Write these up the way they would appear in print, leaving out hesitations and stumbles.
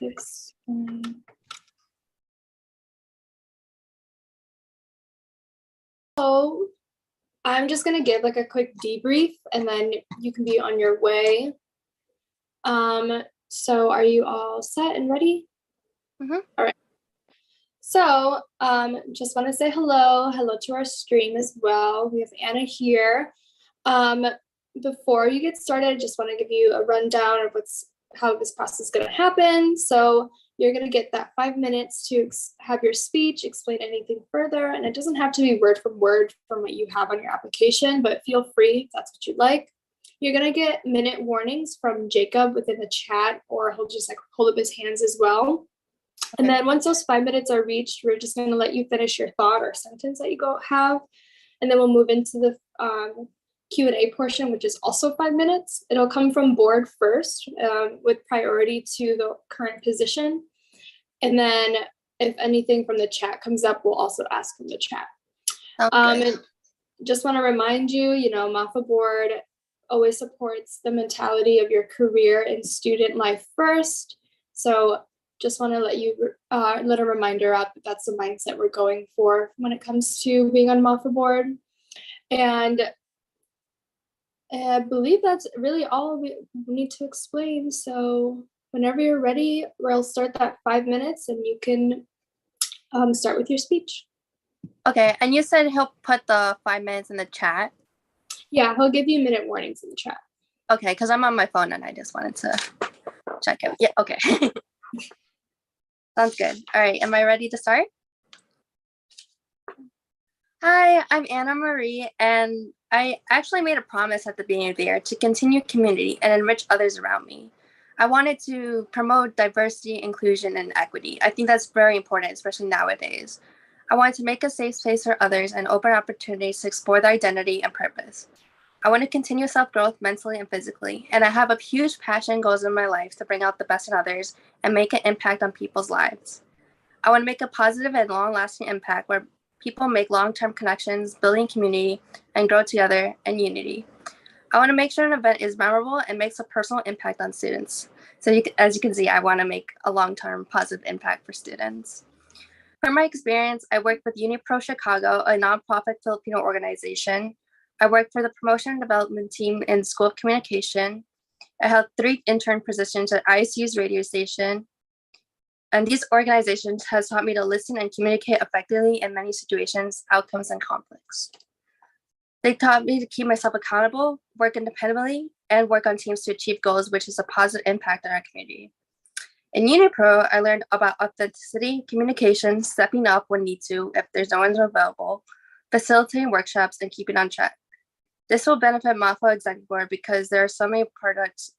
explain. So I'm just gonna give like a quick debrief and then you can be on your way. So are you all set and ready? Mm-hmm. All right. So just want to say hello to our stream as well. We have Anna here. Before you get started, I just want to give you a rundown of how this process is going to happen. So you're going to get that 5 minutes to have your speech, explain anything further, and it doesn't have to be word for word from what you have on your application, but feel free if that's what you'd like. You're going to get minute warnings from Jacob within the chat, or he'll just like hold up his hands as well. And then once those 5 minutes are reached, we're just going to let you finish your thought or sentence that you have. And then we'll move into the Q&A portion, which is also 5 minutes. It'll come from board first with priority to the current position. And then if anything from the chat comes up, we'll also ask from the chat. And just want to remind you, Mafa board always supports the mentality of your career and student life first. So just want to let a reminder out that that's the mindset we're going for when it comes to being on Mafa board. And I believe that's really all we need to explain. So whenever you're ready, we'll start that 5 minutes and you can start with your speech. Okay, and you said he'll put the 5 minutes in the chat? Yeah, he'll give you minute warnings in the chat. Okay, because I'm on my phone and I just wanted to check it. Yeah, okay. Sounds good. All right, am I ready to start? Hi, I'm Anna Marie, and I actually made a promise at the beginning of the year to continue community and enrich others around me. I wanted to promote diversity, inclusion, and equity. I think that's very important, especially nowadays. I wanted to make a safe space for others and open opportunities to explore their identity and purpose. I want to continue self-growth mentally and physically, and I have a huge passion and goals in my life to bring out the best in others and make an impact on people's lives. I want to make a positive and long-lasting impact where people make long-term connections, building community, and grow together in unity. I want to make sure an event is memorable and makes a personal impact on students. So as you can see, I want to make a long-term positive impact for students. From my experience, I worked with UniPro Chicago, a nonprofit Filipino organization. I worked for the promotion and development team in School of Communication. I held 3 intern positions at ISU's radio station. And these organizations has taught me to listen and communicate effectively in many situations, outcomes, and conflicts. They taught me to keep myself accountable, work independently, and work on teams to achieve goals, which is a positive impact on our community. In UniPro, I learned about authenticity, communication, stepping up when need to if there's no one available, facilitating workshops, and keeping on track. This will benefit Mafa Executive Board because there are so many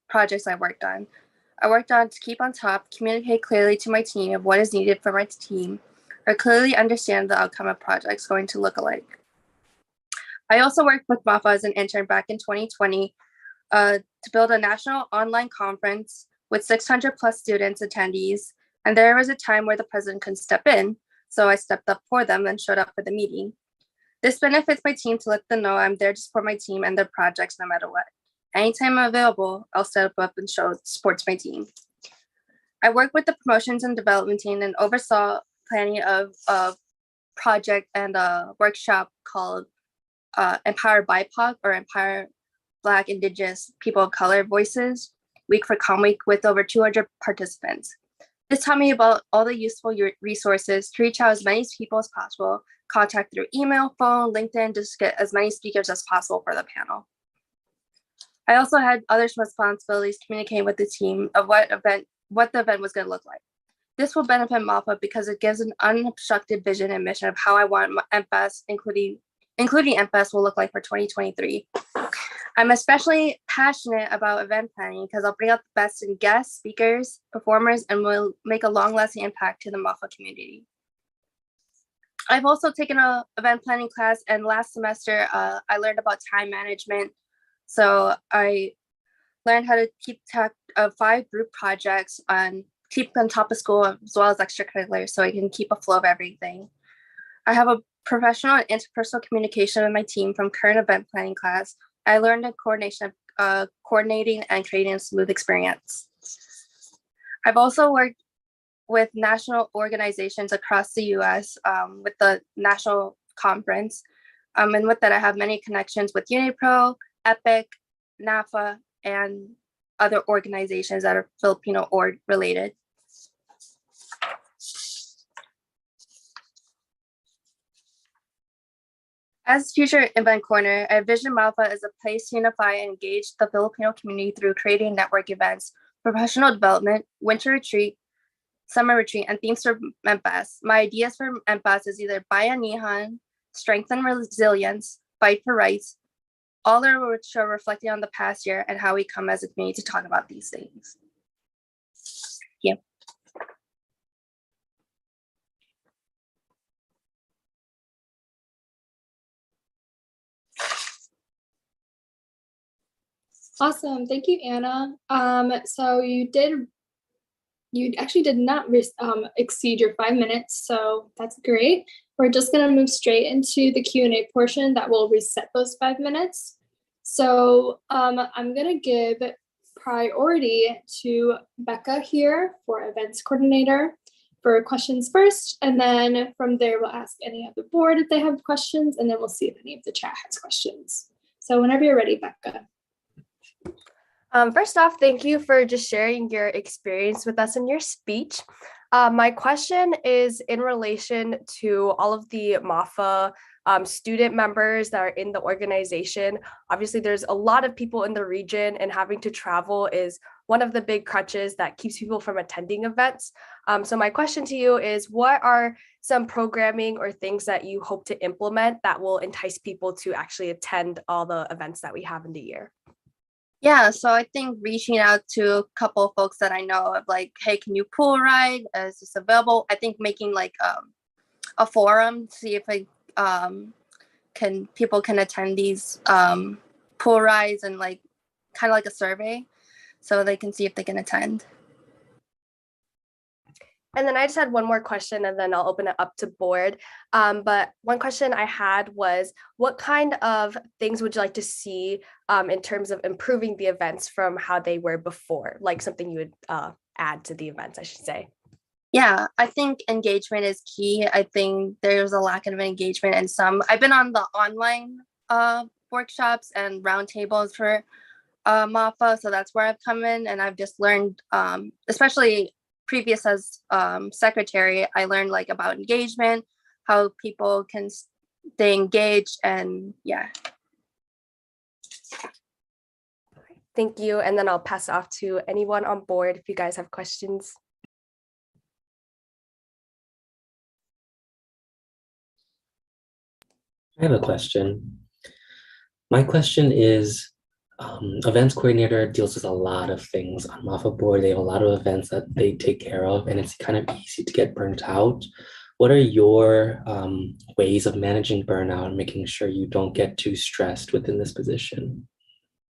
projects I worked on. I worked on to keep on top, communicate clearly to my team of what is needed for my team, or clearly understand the outcome of projects going to look alike. I also worked with Mafa as an intern back in 2020 to build a national online conference with 600 plus students attendees. And there was a time where the president couldn't step in, so I stepped up for them and showed up for the meeting. This benefits my team to let them know I'm there to support my team and their projects no matter what. Anytime I'm available, I'll step up and show support to my team. I worked with the promotions and development team and oversaw planning of a project and a workshop called Empower BIPOC, or Empower Black, Indigenous, People of Color Voices Week for Comm Week, with over 200 participants. This taught me about all the useful resources to reach out as many people as possible, contact through email, phone, LinkedIn, just get as many speakers as possible for the panel. I also had other responsibilities communicating with the team of what the event was going to look like. This will benefit Mafa because it gives an unobstructed vision and mission of how I want MFS, including MFS, will look like for 2023. I'm especially passionate about event planning because I'll bring out the best in guests, speakers, performers, and will make a long-lasting impact to the Mafa community. I've also taken an event planning class, and last semester I learned about time management. So I learned how to keep track of 5 group projects and keep on top of school as well as extracurriculars so I can keep a flow of everything. I have a professional and interpersonal communication with my team from current event planning class. I learned the coordination of coordinating and creating a smooth experience. I've also worked with national organizations across the US with the national conference. And with that, I have many connections with UniPro, EPIC, NAFA, and other organizations that are Filipino org related. As future event coordinator, I envision Mafa as a place to unify and engage the Filipino community through creating network events, professional development, winter retreat, summer retreat, and themes for MPAS. My ideas for MPAS is either Bayanihan, strengthen resilience, fight for rights, all are which are reflecting on the past year and how we come as a community to talk about these things. Yeah. Awesome, thank you, Anna. So you actually did not exceed your 5 minutes, so that's great. We're just gonna move straight into the Q&A portion that will reset those 5 minutes. So I'm gonna give priority to Becca here for events coordinator for questions first, and then from there we'll ask any of the board if they have questions, and then we'll see if any of the chat has questions. So whenever you're ready, Becca. First off, thank you for just sharing your experience with us in your speech. My question is in relation to all of the Mafa student members that are in the organization. Obviously, there's a lot of people in the region, and having to travel is one of the big crutches that keeps people from attending events. So my question to you is, what are some programming or things that you hope to implement that will entice people to actually attend all the events that we have in the year? Yeah, so I think reaching out to a couple of folks that I know of, like, hey, can you pool ride? Is this available? I think making like a forum to see if people can attend these pool rides, and like kind of like a survey so they can see if they can attend. And then I just had one more question, and then I'll open it up to board. But one question I had was, what kind of things would you like to see in terms of improving the events from how they were before? Like something you would add to the events, I should say. Yeah, I think engagement is key. I think there's a lack of engagement in some. I've been on the online workshops and roundtables for Mafa, so that's where I've come in, and I've just learned, especially previous as secretary, I learned like about engagement, how people can stay engaged, and yeah. Thank you, and then I'll pass it off to anyone on board if you guys have questions. I have a question. My question is, events coordinator deals with a lot of things on Mafa board. They have a lot of events that they take care of, and it's kind of easy to get burnt out. What are your ways of managing burnout and making sure you don't get too stressed within this position?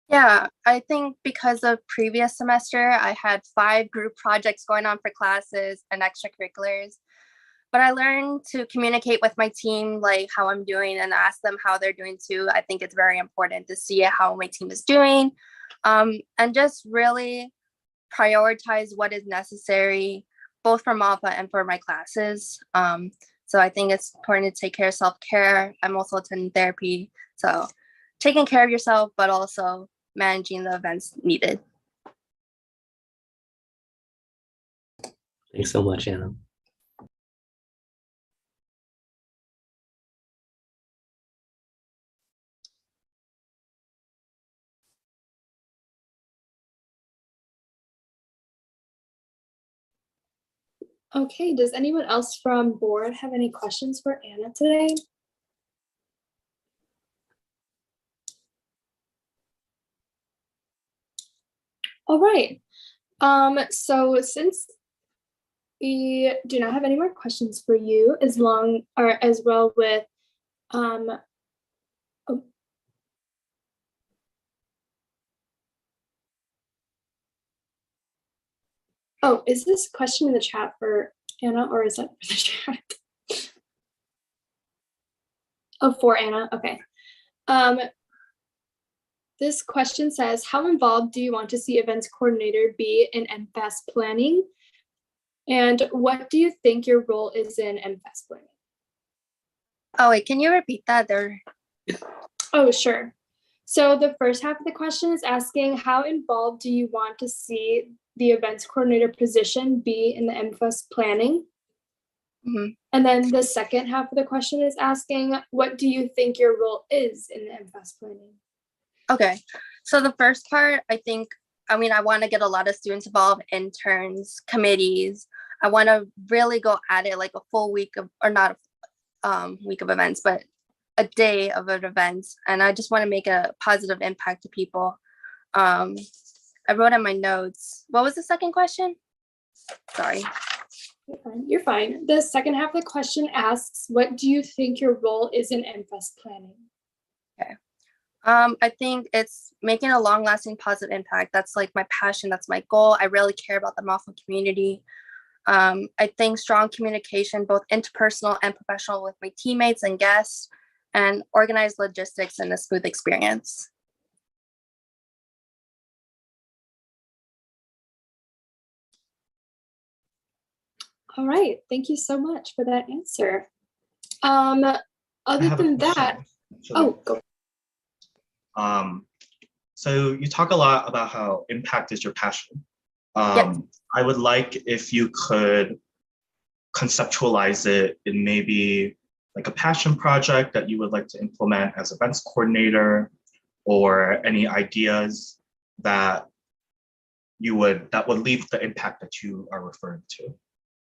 Yeah, I think because of previous semester, I had 5 group projects going on for classes and extracurriculars. But I learned to communicate with my team, like how I'm doing, and ask them how they're doing too. I think it's very important to see how my team is doing, and just really prioritize what is necessary, both for MAFA and for my classes. So I think it's important to take care of self-care. I'm also attending therapy. So taking care of yourself, but also managing the events needed. Thanks so much, Anna. Okay, does anyone else from board have any questions for Anna today? All right, so since we do not have any more questions for you, as well with oh, is this question in the chat for Anna, or is that for the chat? Oh, for Anna, okay. This question says, how involved do you want to see events coordinator be in MFAS planning? And what do you think your role is in MFest planning? Oh, wait, can you repeat that there? Oh, sure. So the first half of the question is asking, how involved do you want to see the events coordinator position be in the MFest planning? Mhm. And then the second half of the question is asking, what do you think your role is in the MFest planning? Okay, so the first part, I want to get a lot of students involved, interns, committees. I want to really go at it like a full week of, or not a week of events, but a day of an event. And I just want to make a positive impact to people. I wrote in my notes. What was the second question? Sorry. You're fine. The second half of the question asks, what do you think your role is in MFest planning? Okay. I think it's making a long-lasting positive impact. That's like my passion. That's my goal. I really care about the Mafa community. I think strong communication, both interpersonal and professional, with my teammates and guests, and organized logistics and a smooth experience. All right, thank you so much for that answer. Other than that, go. So you talk a lot about how impact is your passion. Yes. I would like if you could conceptualize it in maybe like a passion project that you would like to implement as events coordinator, or any ideas that would leave the impact that you are referring to.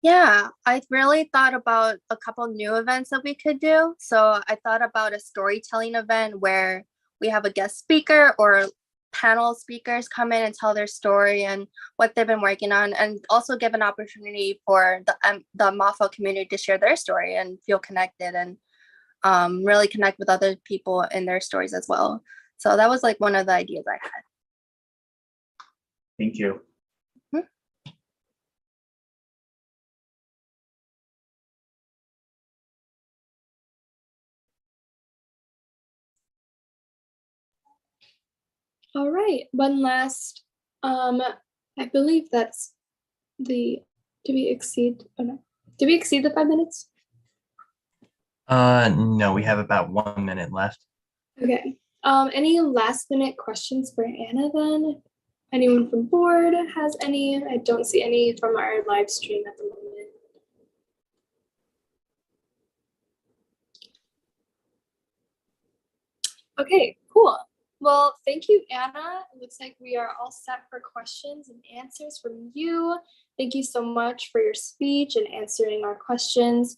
Yeah, I really thought about a couple new events that we could do. So I thought about a storytelling event where we have a guest speaker or panel speakers come in and tell their story and what they've been working on, and also give an opportunity for the Mafa community to share their story and feel connected and really connect with other people in their stories as well. So that was like one of the ideas I had. Thank you. All right, one last, I believe that's did we exceed the 5 minutes? No, we have about 1 minute left. Okay, any last minute questions for Anna then? Anyone from board has any? I don't see any from our live stream at the moment. Okay, cool. Well, thank you, Anna. It looks like we are all set for questions and answers from you. Thank you so much for your speech and answering our questions.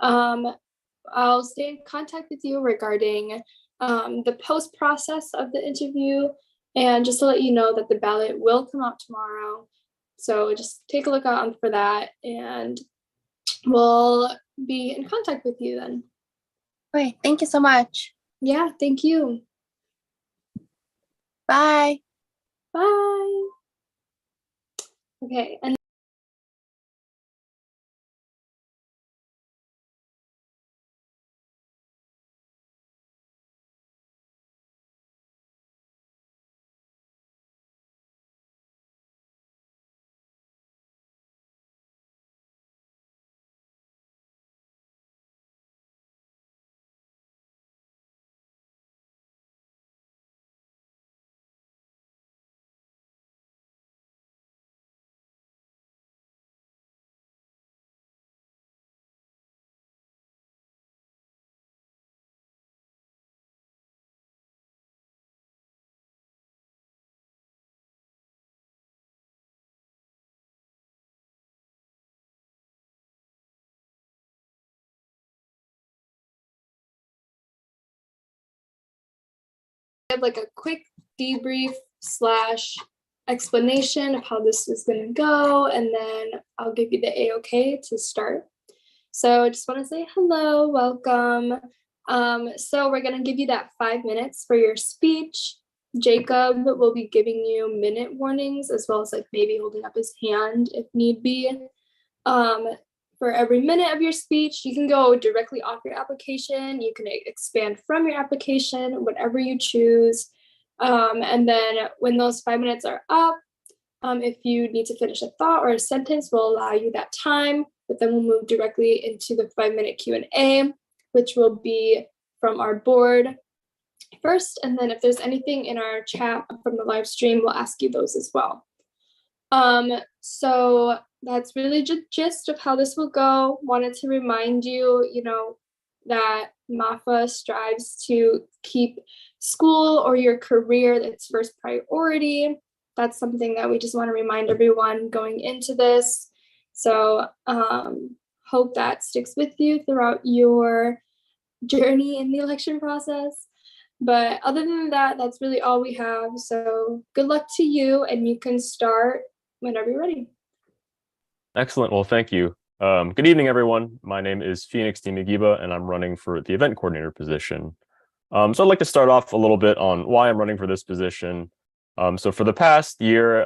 I'll stay in contact with you regarding the post process of the interview, and just to let you know that the ballot will come out tomorrow. So just take a look out for that, and we'll be in contact with you then. Great, thank you so much. Yeah, thank you. Bye. Bye. Okay, and like a quick debrief / explanation of how this is going to go, and then I'll give you the A-OK to start. So I just want to say hello, welcome. So we're going to give you that 5 minutes for your speech. Jacob will be giving you minute warnings, as well as like maybe holding up his hand if need be. For every minute of your speech, you can go directly off your application. You can expand from your application, whatever you choose. And then when those 5 minutes are up, If you need to finish a thought or a sentence, we'll allow you that time, but then we'll move directly into the 5-minute Q&A, which will be from our board first. And then if there's anything in our chat from the live stream, we'll ask you those as well. So that's really the gist of how this will go. Wanted to remind you, that Mafa strives to keep school or your career its first priority. That's something that we just want to remind everyone going into this. So hope that sticks with you throughout your journey in the election process. But other than that, that's really all we have. So good luck to you, and you can start whenever you're ready. Excellent. Well, thank you. Good evening, everyone. My name is Dimagiba, and I'm running for the event coordinator position. So I'd like to start off a little bit on why I'm running for this position. So for the past year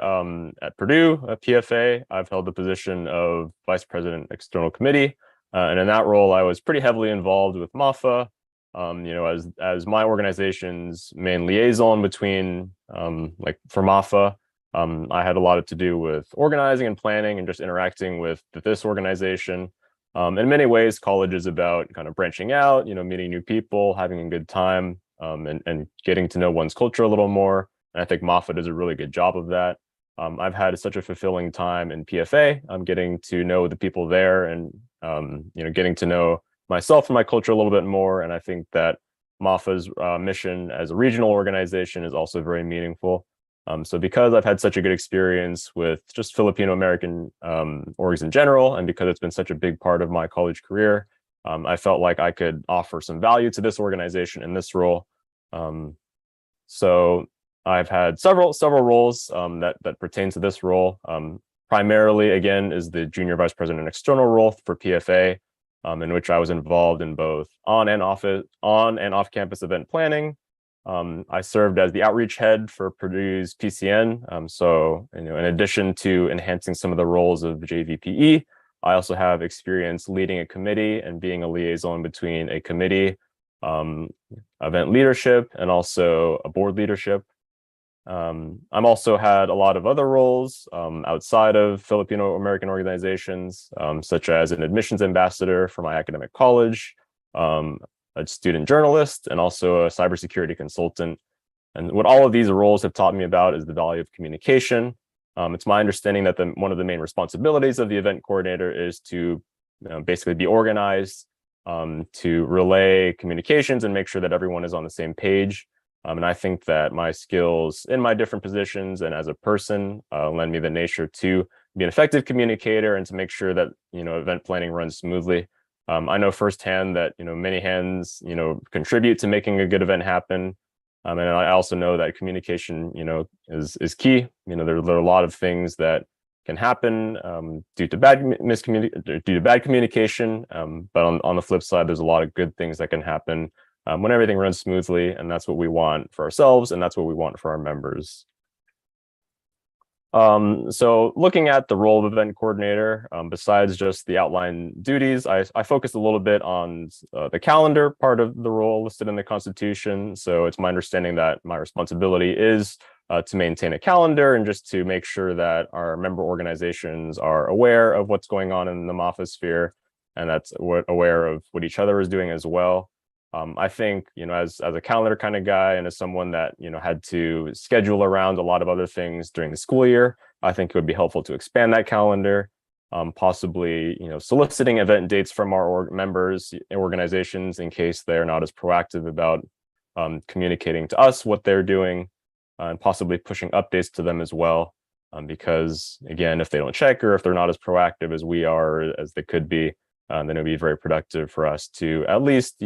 at Purdue, at PFA, I've held the position of Vice President External Committee. And in that role, I was pretty heavily involved with Mafa, as my organization's main liaison between, for Mafa. I had a lot to do with organizing and planning and just interacting with this organization. In many ways, college is about kind of branching out, meeting new people, having a good time, and getting to know one's culture a little more. And I think Mafa does a really good job of that. I've had such a fulfilling time in PFA. I'm getting to know the people there and, getting to know myself and my culture a little bit more. And I think that Mafa's mission as a regional organization is also very meaningful. So because I've had such a good experience with just Filipino American orgs in general, and because it's been such a big part of my college career, I felt like I could offer some value to this organization in this role. So I've had several roles that pertain to this role. Primarily, again, is the Junior Vice President External role for PFA, in which I was involved in both on and off-campus event planning. I served as the outreach head for Purdue's PCN. So, in addition to enhancing some of the roles of JVPE, I also have experience leading a committee and being a liaison between a committee, event leadership, and also a board leadership. I've also had a lot of other roles outside of Filipino American organizations, such as an admissions ambassador for my academic college, a student journalist, and also a cybersecurity consultant. And what all of these roles have taught me about is the value of communication. It's my understanding that one of the main responsibilities of the event coordinator is to basically be organized, to relay communications and make sure that everyone is on the same page. And I think that my skills in my different positions and as a person lend me the nature to be an effective communicator and to make sure that event planning runs smoothly. I know firsthand that many hands contribute to making a good event happen, and I also know that communication is key. There are a lot of things that can happen due to bad communication, but on the flip side, there's a lot of good things that can happen when everything runs smoothly, and that's what we want for ourselves, and that's what we want for our members. So looking at the role of event coordinator, besides just the outline duties, I focused a little bit on the calendar part of the role listed in the Constitution. So it's my understanding that my responsibility is to maintain a calendar and just to make sure that our member organizations are aware of what's going on in the Mafa sphere, and that's aware of what each other is doing as well. I think, as a calendar kind of guy and as someone that, had to schedule around a lot of other things during the school year, I think it would be helpful to expand that calendar, possibly, soliciting event dates from our members, organizations, in case they're not as proactive about communicating to us what they're doing, and possibly pushing updates to them as well. Because, again, if they don't check or if they're not as proactive as we are, as they could be, then it would be very productive for us to at least,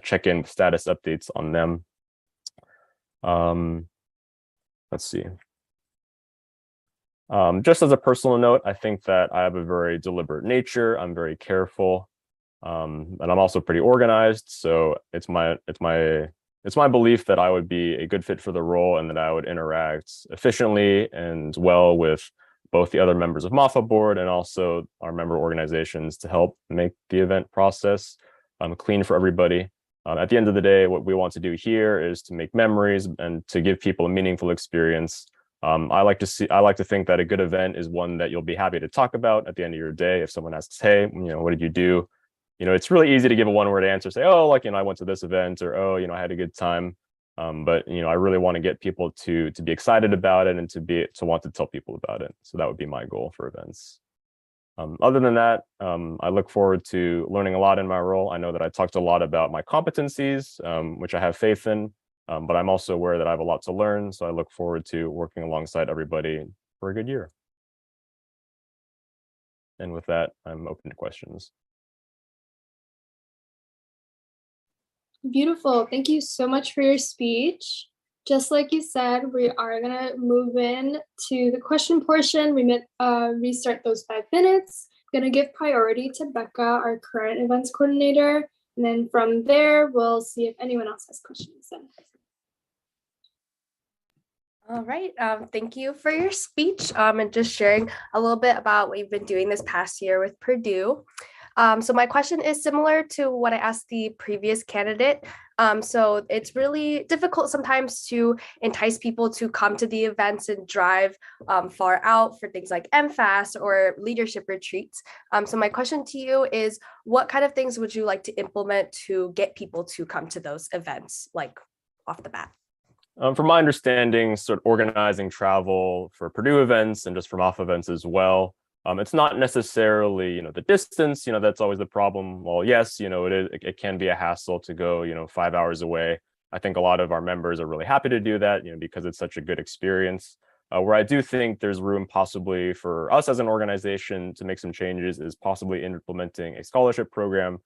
check in status updates on them. Let's see. Just as a personal note, I think that I have a very deliberate nature. I'm very careful, and I'm also pretty organized. So it's my belief that I would be a good fit for the role and that I would interact efficiently and well with both the other members of Mafa board and also our member organizations to help make the event process clean for everybody. At the end of the day, what we want to do here is to make memories and to give people a meaningful experience. I like to think that a good event is one that you'll be happy to talk about at the end of your day. If someone asks, hey, what did you do? It's really easy to give a one-word answer, say, oh, I went to this event, or, oh, I had a good time. But I really want to get people to be excited about it and to want to tell people about it. So that would be my goal for events. Other than that, I look forward to learning a lot in my role. I know that I talked a lot about my competencies, which I have faith in, but I'm also aware that I have a lot to learn. So I look forward to working alongside everybody for a good year. And with that, I'm open to questions. Beautiful. Thank you so much for your speech. Just like you said, we are going to move in to the question portion. We restart those 5 minutes. Going to give priority to Becca, our current events coordinator. And then from there, we'll see if anyone else has questions. All right. Thank you for your speech and just sharing a little bit about what you've been doing this past year with Purdue. So my question is similar to what I asked the previous candidate. So it's really difficult sometimes to entice people to come to the events and drive far out for things like MFAS or leadership retreats. So my question to you is, what kind of things would you like to implement to get people to come to those events, like off the bat? From my understanding, sort of organizing travel for Purdue events and just from off events as well. It's not necessarily, the distance, that's always the problem. Well, yes, it can be a hassle to go, 5 hours away. I think a lot of our members are really happy to do that, because it's such a good experience. Where I do think there's room possibly for us as an organization to make some changes is possibly implementing a scholarship program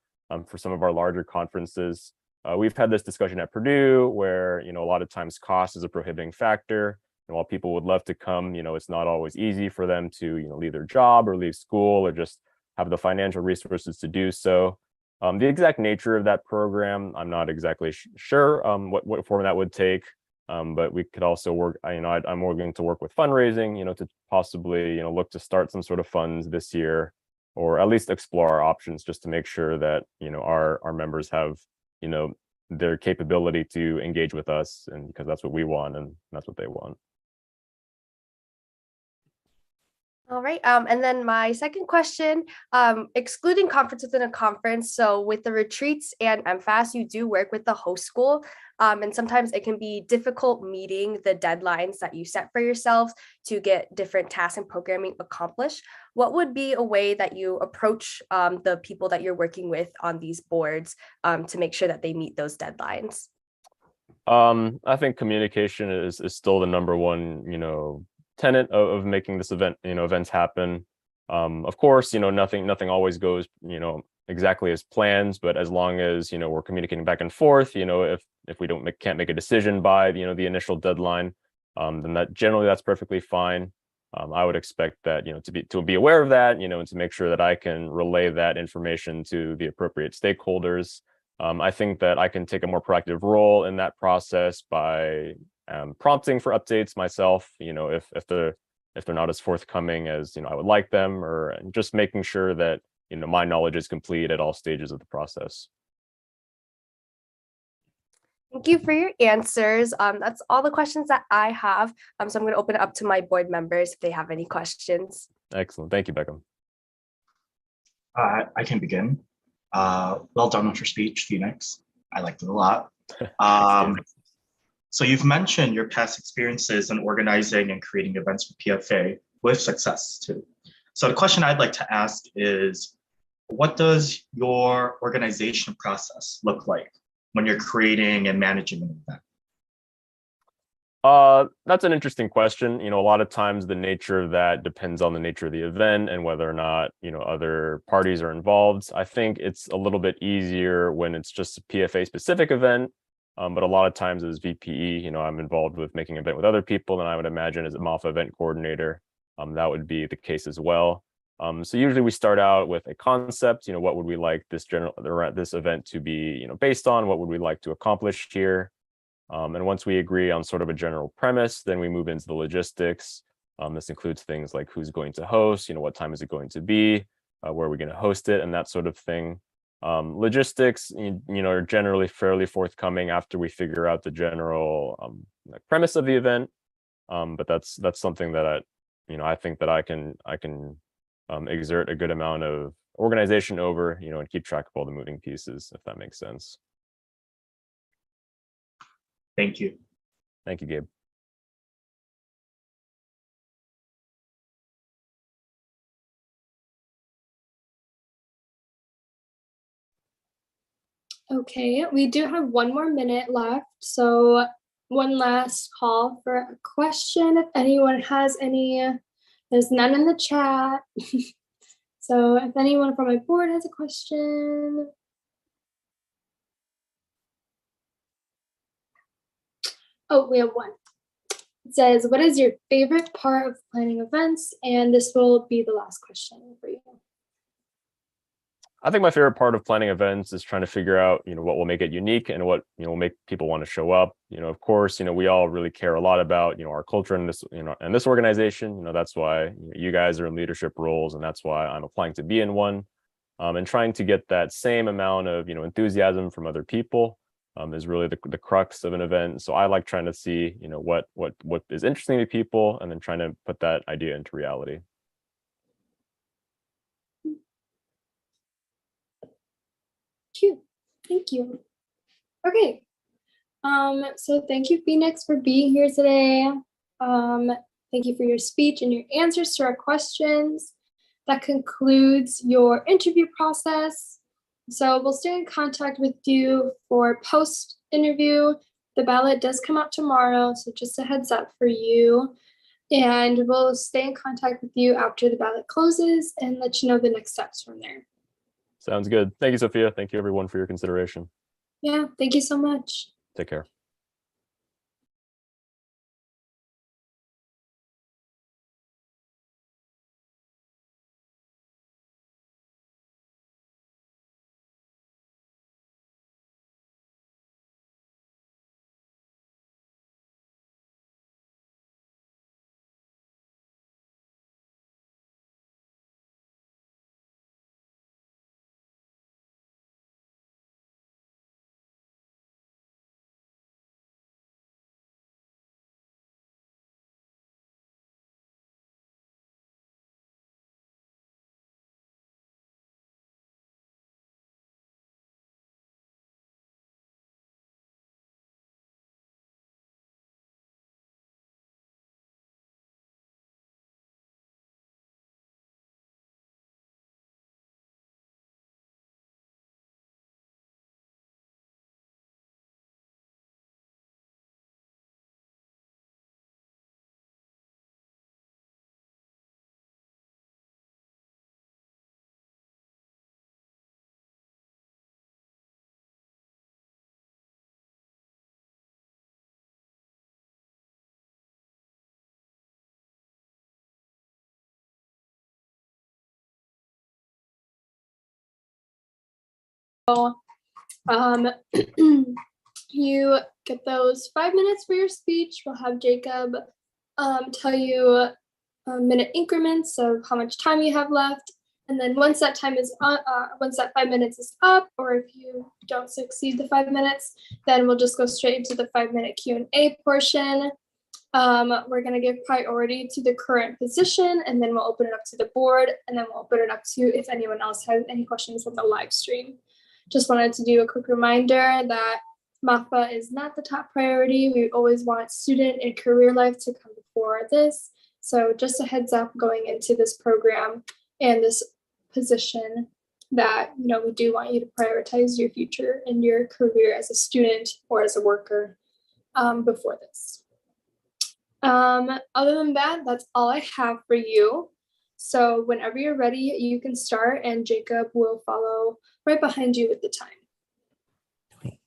for some of our larger conferences. We've had this discussion at Purdue where, a lot of times cost is a prohibiting factor. And while people would love to come, it's not always easy for them to, leave their job or leave school or just have the financial resources to do so. The exact nature of that program, I'm not exactly sure what form that would take. But we could also work, I'm working to work with fundraising, to possibly, look to start some sort of funds this year, or at least explore our options just to make sure that, our members have, their capability to engage with us, and because that's what we want and that's what they want. All right. And then my second question, excluding conference within a conference. So with the retreats and MFAS, you do work with the host school. And sometimes it can be difficult meeting the deadlines that you set for yourselves to get different tasks and programming accomplished. What would be a way that you approach the people that you're working with on these boards to make sure that they meet those deadlines? I think communication is still the number one, tenet of making this events happen. Of course, nothing always goes, exactly as planned, but as long as, we're communicating back and forth, if we can't make a decision by, the initial deadline, then that's perfectly fine. I would expect that, to be aware of that, and to make sure that I can relay that information to the appropriate stakeholders. I think that I can take a more proactive role in that process by prompting for updates myself, if they're not as forthcoming as I would like them, or just making sure that my knowledge is complete at all stages of the process. Thank you for your answers. That's all the questions that I have. So I'm going to open it up to my board members if they have any questions. Excellent. Thank you, Beckham. I can begin. Well done with your speech, Phoenix. I liked it a lot. So you've mentioned your past experiences in organizing and creating events for PFA with success too. So the question I'd like to ask is, what does your organization process look like when you're creating and managing an event? That's an interesting question. A lot of times the nature of that depends on the nature of the event and whether or not, other parties are involved. I think it's a little bit easier when it's just a PFA specific event. But a lot of times as VPE, I'm involved with making an event with other people, and I would imagine as a Mafa event coordinator, that would be the case as well. So usually we start out with a concept, what would we like this event to be, based on, what would we like to accomplish here? And once we agree on sort of a general premise, then we move into the logistics. This includes things like who's going to host, what time is it going to be, where are we going to host it, and that sort of thing. Logistics, are generally fairly forthcoming after we figure out the general premise of the event. but that's something that I think that I can exert a good amount of organization over, and keep track of all the moving pieces, if that makes sense. Thank you. Thank you, Gabe. Okay, we do have 1 more minute left, so one last call for a question. If anyone has any, there's none in the chat. So if anyone from my board has a question. Oh, we have one. It says, what is your favorite part of planning events? And this will be the last question for you. I think my favorite part of planning events is trying to figure out, what will make it unique and what, will make people want to show up. Of course, we all really care a lot about, our culture in this, and this organization. That's why you guys are in leadership roles, and that's why I'm applying to be in one. And trying to get that same amount of, enthusiasm from other people is really the crux of an event. So I like trying to see, what is interesting to people, and then trying to put that idea into reality. Cute. Thank you. Okay. So thank you, Phoenix, for being here today. Thank you for your speech and your answers to our questions. That concludes your interview process. So we'll stay in contact with you for post-interview. The ballot does come out tomorrow, so just a heads up for you. And we'll stay in contact with you after the ballot closes and let you know the next steps from there. Sounds good. Thank you, Sophia. Thank you, everyone, for your consideration. Yeah, thank you so much. Take care. You get those 5 minutes for your speech. We'll have Jacob tell you minute increments of how much time you have left. And then once that time is once that 5 minutes is up, or if you don't succeed the 5 minutes, then we'll just go straight into the 5-minute Q&A portion. We're going to give priority to the current position, and then we'll open it up to the board, and then we'll open it up to if anyone else has any questions on the live stream. Just wanted to do a quick reminder that Mafa is not the top priority. We always want student and career life to come before this. So just a heads up going into this program and this position that, we do want you to prioritize your future and your career as a student or as a worker before this. Other than that, that's all I have for you. So whenever you're ready, you can start, and Jacob will follow right behind you with the time.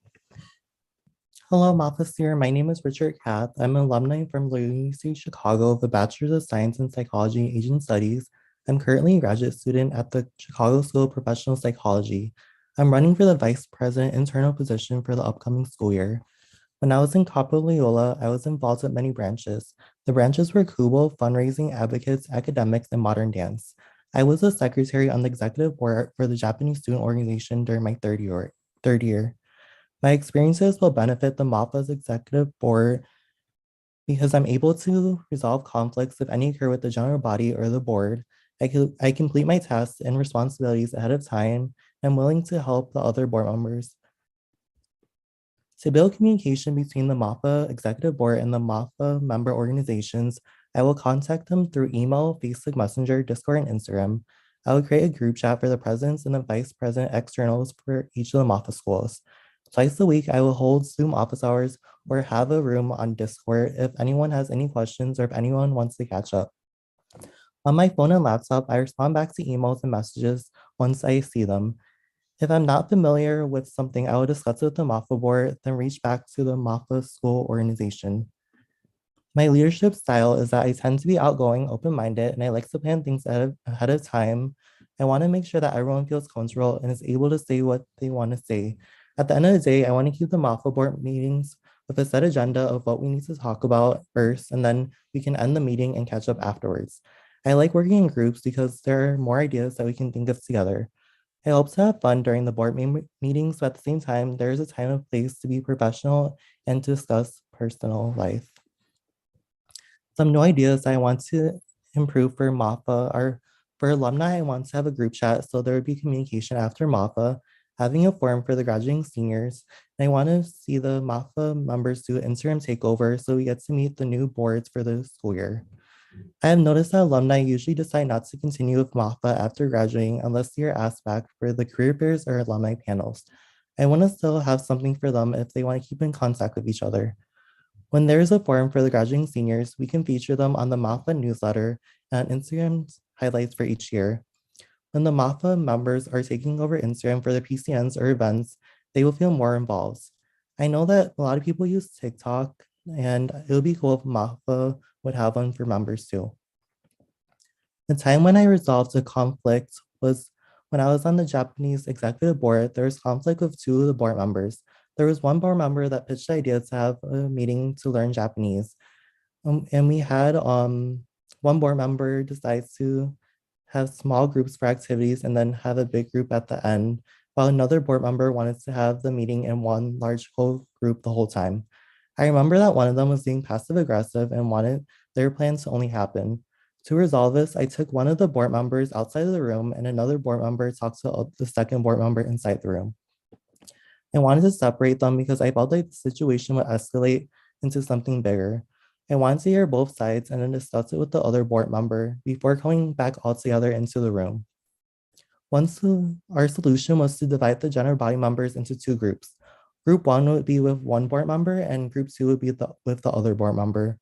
Hello, Mafa. My name is Richard Kath. I'm an alumni from the University of Chicago with a Bachelor's of Science in Psychology and Asian Studies. I'm currently a graduate student at the Chicago School of Professional Psychology. I'm running for the Vice President internal position for the upcoming school year. When I was in Capo Loyola, I was involved with many branches. The branches were Kubo, fundraising, advocates, academics, and modern dance. I was a secretary on the executive board for the Japanese student organization during my third year. My experiences will benefit the MAFA's executive board Because I'm able to resolve conflicts if any occur with the general body or the board, I complete my tasks and responsibilities ahead of time. I'm willing to help the other board members. To build communication between the Mafa executive board and the Mafa member organizations, I will contact them through email, Facebook Messenger, Discord, and Instagram. I will create a group chat for the presidents and the vice president externals for each of the Mafa schools. Twice a week, I will hold Zoom office hours or have a room on Discord if anyone has any questions or if anyone wants to catch up. On my phone and laptop, I respond back to emails and messages once I see them. If I'm not familiar with something, I will discuss it with the Mafa board, then reach back to the Mafa school organization. My leadership style is that I tend to be outgoing, open-minded, and I like to plan things ahead of time. I want to make sure that everyone feels comfortable and is able to say what they want to say. At the end of the day, I want to keep the Mafa board meetings with a set agenda of what we need to talk about first, and then we can end the meeting and catch up afterwards. I like working in groups because there are more ideas that we can think of together. I hope to have fun during the board meetings, but at the same time, there is a time and place to be professional and to discuss personal life. Some new ideas I want to improve for MAFA are for alumni, I want to have a group chat so there would be communication after MAFA, having a forum for the graduating seniors. And I want to see the MAFA members do an interim takeover so we get to meet the new boards for the school year. I have noticed that alumni usually decide not to continue with MAFA after graduating unless they are asked back for the career fairs or alumni panels. I want to still have something for them if they want to keep in contact with each other. When there is a forum for the graduating seniors, we can feature them on the MAFA newsletter and Instagram highlights for each year. When the MAFA members are taking over Instagram for the PCNs or events, they will feel more involved. I know that a lot of people use TikTok, and it would be cool if MAFA would have one for members too. The time when I resolved a conflict was when I was on the Japanese executive board. There was conflict with two of the board members. There was one board member that pitched the idea to have a meeting to learn Japanese. And we had one board member decides to have small groups for activities and then have a big group at the end, while another board member wanted to have the meeting in one large whole group the whole time. I remember that one of them was being passive aggressive and wanted their plans to only happen. To resolve this, I took one of the board members outside of the room and another board member talked to the second board member inside the room. I wanted to separate them because I felt like the situation would escalate into something bigger. I wanted to hear both sides and then discuss it with the other board member before coming back all together into the room. Our solution was to divide the general body members into two groups. Group one would be with one board member and group two would be with the other board member.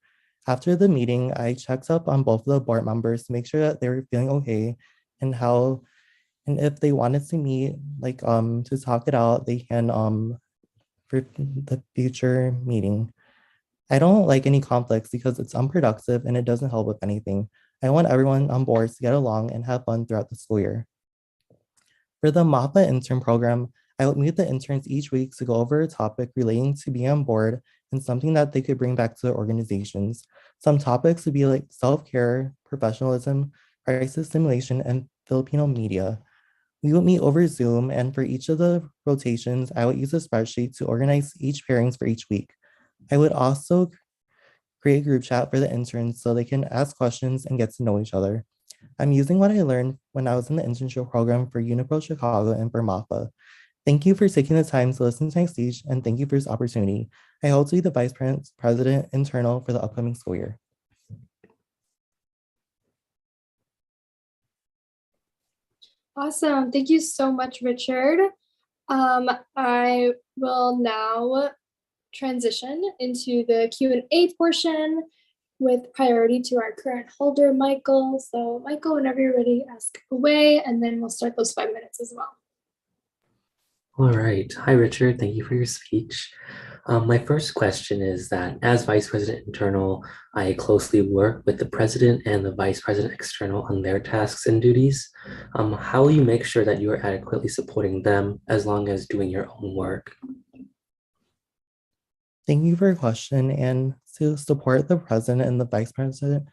After the meeting, I checked up on both of the board members to make sure that they were feeling okay and if they wanted to meet, to talk it out, they can for the future meeting. I don't like any conflicts because it's unproductive and it doesn't help with anything. I want everyone on board to get along and have fun throughout the school year. For the MAPA intern program, I would meet the interns each week to go over a topic relating to being on board and something that they could bring back to their organizations. Some topics would be like self-care, professionalism, crisis simulation, and Filipino media. We would meet over Zoom, and for each of the rotations, I would use a spreadsheet to organize each pairings for each week. I would also create a group chat for the interns so they can ask questions and get to know each other. I'm using what I learned when I was in the internship program for Unipro Chicago and for MAFA. Thank you for taking the time to listen to my speech, and thank you for this opportunity. I hope to be the Vice President internal for the upcoming school year. Awesome. Thank you so much, Richard. I will now transition into the Q&A portion with priority to our current holder, Michael. So Michael, whenever you're ready, ask away, and then we'll start those 5 minutes as well. All right. Hi, Richard. Thank you for your speech. My first question is that as Vice President Internal, I closely work with the President and the Vice President External on their tasks and duties. How will you make sure that you are adequately supporting them as long as doing your own work? Thank you for your question. And to support the President and the Vice President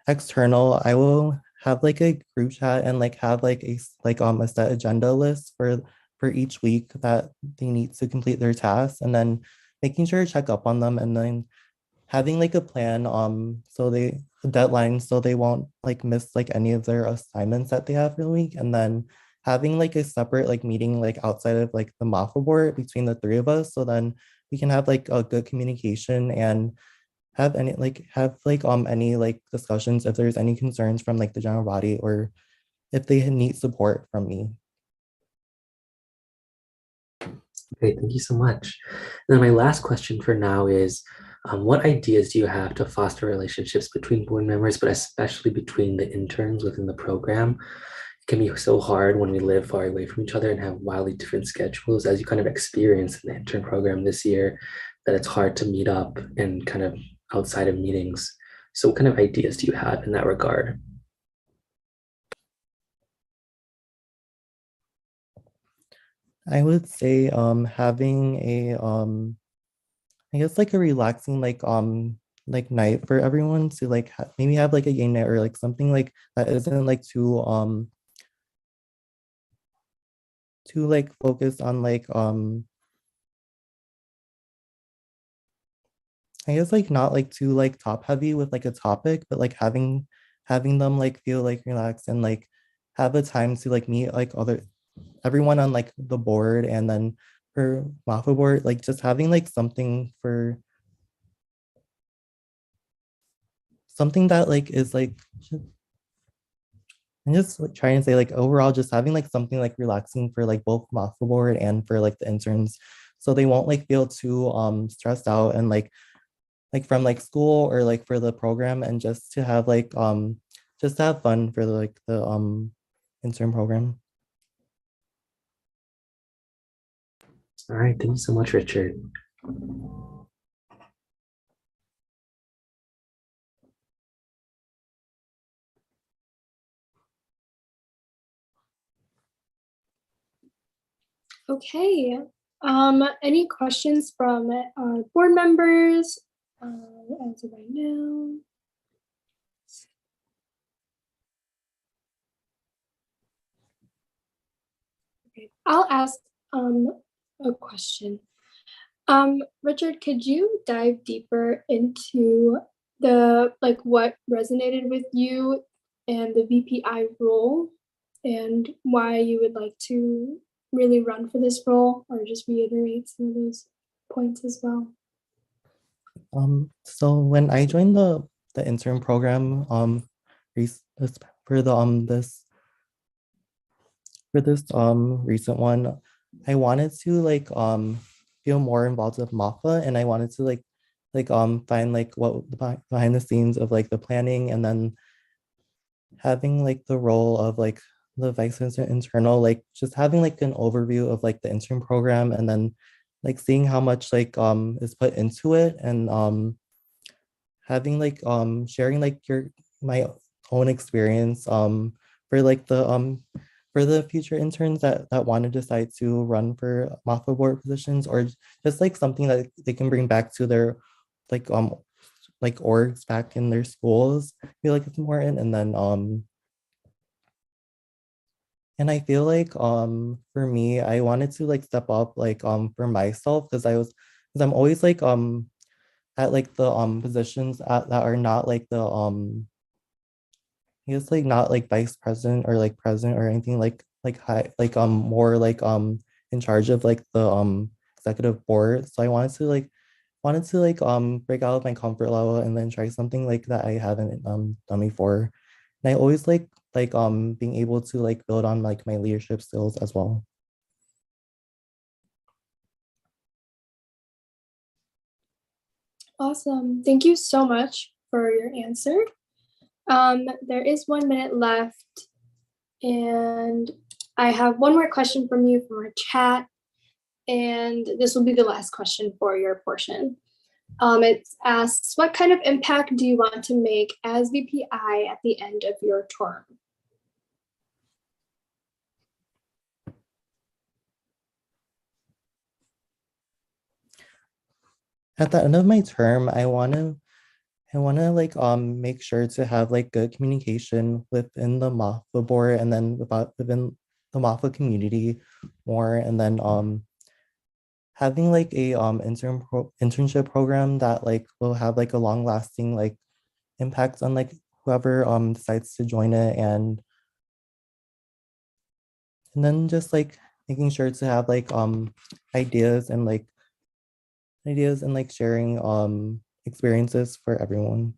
External, I will have like a group chat and have a set agenda list for each week that they need to complete their tasks, and then making sure to check up on them and then having like a plan, so they deadline so they won't like miss like any of their assignments that they have for the week, and then having like a separate like meeting like outside of like the Mafa board between the three of us, so then we can have like a good communication and have like any like discussions if there's any concerns from like the general body or if they need support from me. Okay, thank you so much. And then my last question for now is, what ideas do you have to foster relationships between board members, but especially between the interns within the program? It can be so hard when we live far away from each other and have wildly different schedules, as you kind of experienced in the intern program this year, that it's hard to meet up and kind of outside of meetings. So what kind of ideas do you have in that regard? I would say having a I guess like a relaxing like night for everyone to like maybe have like a game night or like something like that isn't like too like focused on like I guess like not like too like top heavy with like a topic, but like having them like feel like relaxed and like have a time to like meet like everyone on like the board, and then for Mafa board, like just having like something that like is like I'm just like trying to say like overall just having like something like relaxing for like both Mafa board and for like the interns, so they won't like feel too stressed out and like from like school or like for the program, and just to have like just to have fun for the intern program. All right, thank you so much, Richard. Okay. Any questions from our board members as of right now? Okay, I'll ask a question. Richard, could you dive deeper into the like what resonated with you and the VPI role and why you would like to really run for this role, or just reiterate some of those points as well? So when I joined the intern program for the this recent one, I wanted to like feel more involved with Mafa, and I wanted to find like what the behind the scenes of like the planning, and then having like the role of like the vice president internal, like just having like an overview of like the intern program, and then like seeing how much like is put into it, and having like sharing like my own experience for like the for the future interns that want to decide to run for Mafa board positions, or just like something that they can bring back to their like like orgs back in their schools. I feel like it's important. And then and I feel like for me, I wanted to like step up like for myself, because I'm always like at like the positions that are not like the I guess like not like vice president or like president or anything like high like more like in charge of like the executive board. So I wanted to like break out of my comfort level and then try something like that I haven't done before. And I always like being able to like build on like my leadership skills as well. Awesome. Thank you so much for your answer. There is 1 minute left, and I have one more question from you from our chat, and this will be the last question for your portion. It asks, what kind of impact do you want to make as VPI at the end of your term? At the end of my term, I wanna like make sure to have like good communication within the Mafa board, and then within the Mafa community more, and then having like a internship program that like will have like a long lasting like impact on like whoever decides to join it, and then just like making sure to have like ideas and like sharing experiences for everyone.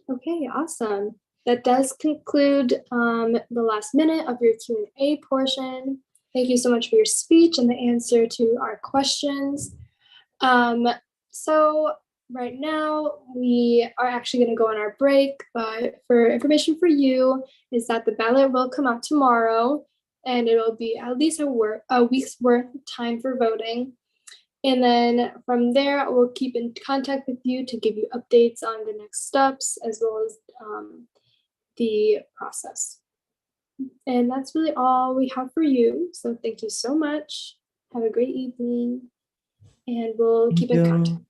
Okay, awesome. That does conclude the last minute of your Q&A portion. Thank you so much for your speech and the answer to our questions. So right now we are actually going to go on our break, but for information for you is that the ballot will come out tomorrow, and it will be at least a week's worth of time for voting. And then from there, we'll keep in contact with you to give you updates on the next steps as well as the process. And that's really all we have for you. So thank you so much. Have a great evening, and we'll keep in contact.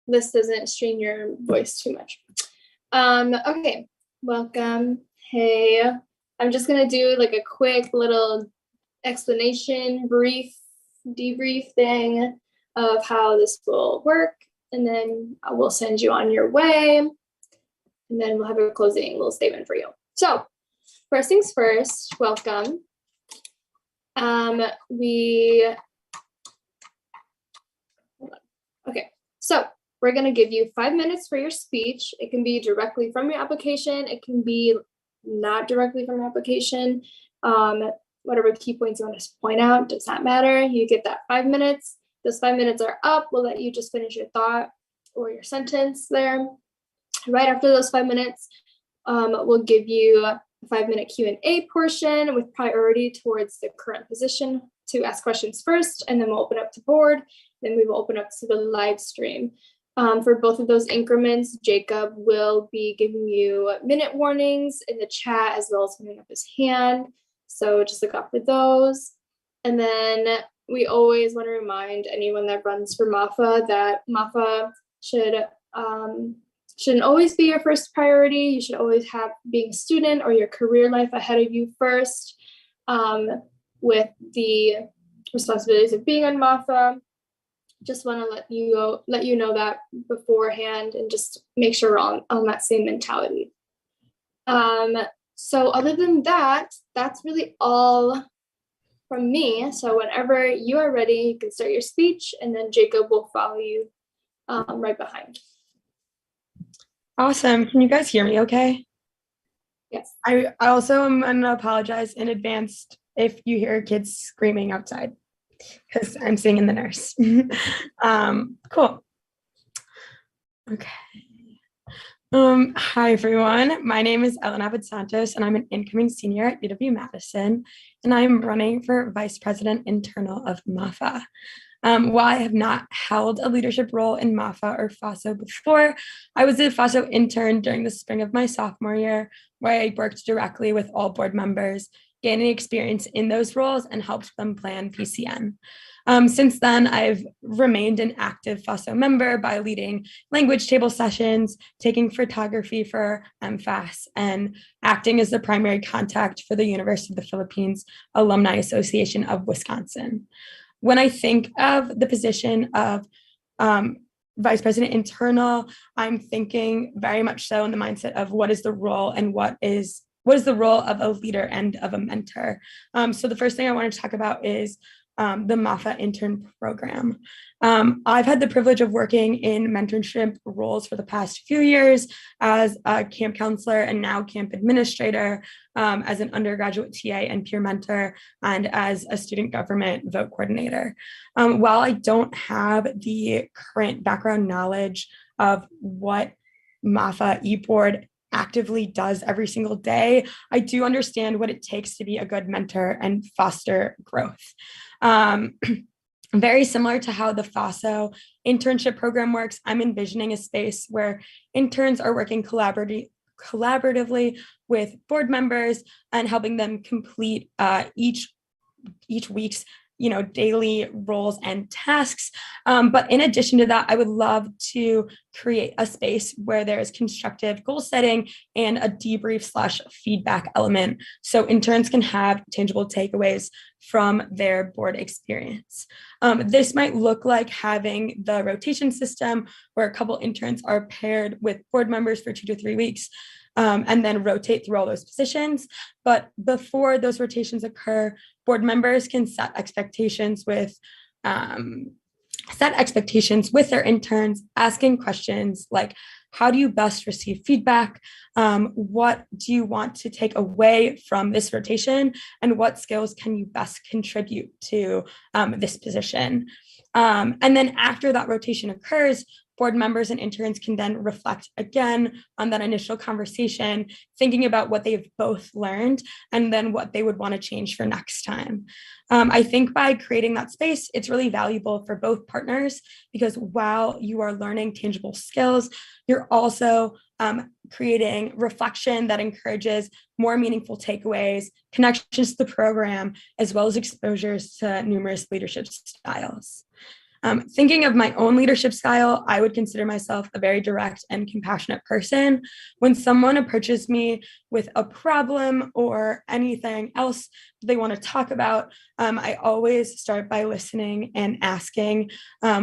this doesn't strain your voice too much. Okay, welcome. Hey, I'm just gonna do like a quick little explanation, brief debrief thing of how this will work, and then I will send you on your way, and then we'll have a closing little statement for you. So first things first, welcome. Okay, so we're going to give you 5 minutes for your speech. It can be directly from your application. It can be not directly from your application. Whatever key points you want to point out, does not matter. You get that 5 minutes. Those 5 minutes are up. We'll let you just finish your thought or your sentence there. Right after those 5 minutes, we'll give you a 5-minute Q&A portion with priority towards the current position to ask questions first, and then we'll open up to board. Then we will open up to the live stream. For both of those increments, Jacob will be giving you minute warnings in the chat as well as putting up his hand. So just look out for those. And then we always want to remind anyone that runs for Mafa that Mafa shouldn't always be your first priority. You should always have being a student or your career life ahead of you first, with the responsibilities of being on Mafa. Just want to let you know that beforehand and just make sure we're on that same mentality. So other than that, that's really all from me. So whenever you are ready, you can start your speech, and then Jacob will follow you right behind. Awesome. Can you guys hear me okay? Yes. I also am going to apologize in advance if you hear kids screaming outside, because I'm staying in the nurse. Cool. Okay. Hi, everyone. My name is Santos, and I'm an incoming senior at UW-Madison, and I'm running for Vice President Internal of Mafa. While I have not held a leadership role in Mafa or FASO before, I was a FASO intern during the spring of my sophomore year, where I worked directly with all board members, gaining experience in those roles and helped them plan PCN. Since then, I've remained an active FASO member by leading language table sessions, taking photography for MFAS, and acting as the primary contact for the University of the Philippines Alumni Association of Wisconsin. When I think of the position of Vice President Internal, I'm thinking very much so in the mindset of what is the role and what is the role of a leader and of a mentor. So the first thing I want to talk about is the Mafa intern program. I've had the privilege of working in mentorship roles for the past few years as a camp counselor and now camp administrator, as an undergraduate TA and peer mentor, and as a student government vote coordinator. While I don't have the current background knowledge of what Mafa eBoard actively does every single day, I do understand what it takes to be a good mentor and foster growth. Very similar to how the FASO internship program works, I'm envisioning a space where interns are working collaboratively with board members and helping them complete each week's daily roles and tasks. But in addition to that, I would love to create a space where there is constructive goal setting and a debrief/feedback element so interns can have tangible takeaways from their board experience. This might look like having the rotation system where a couple interns are paired with board members for 2 to 3 weeks, and then rotate through all those positions. But before those rotations occur, board members can set expectations with their interns, asking questions like, how do you best receive feedback? What do you want to take away from this rotation? And what skills can you best contribute to this position? And then after that rotation occurs, board members and interns can then reflect again on that initial conversation, thinking about what they've both learned and then what they would want to change for next time. I think by creating that space, it's really valuable for both partners because while you are learning tangible skills, you're also creating reflection that encourages more meaningful takeaways, connections to the program, as well as exposures to numerous leadership styles. Thinking of my own leadership style, I would consider myself a very direct and compassionate person. When someone approaches me with a problem or anything else they want to talk about, I always start by listening and asking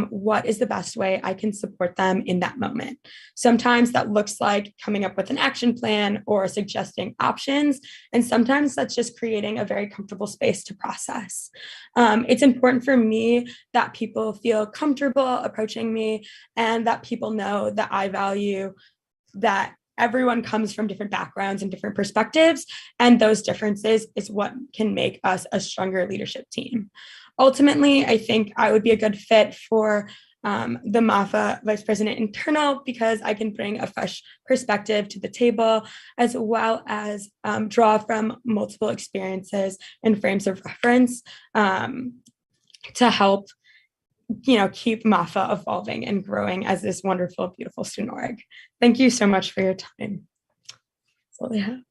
what is the best way I can support them in that moment. Sometimes that looks like coming up with an action plan or suggesting options, and sometimes that's just creating a very comfortable space to process. It's important for me that people feel comfortable approaching me and that people know that I value that everyone comes from different backgrounds and different perspectives, and those differences is what can make us a stronger leadership team. Ultimately, I think I would be a good fit for the Mafa Vice President Internal because I can bring a fresh perspective to the table, as well as draw from multiple experiences and frames of reference to help keep Mafa evolving and growing as this wonderful, beautiful student org. Thank you so much for your time. That's all I have.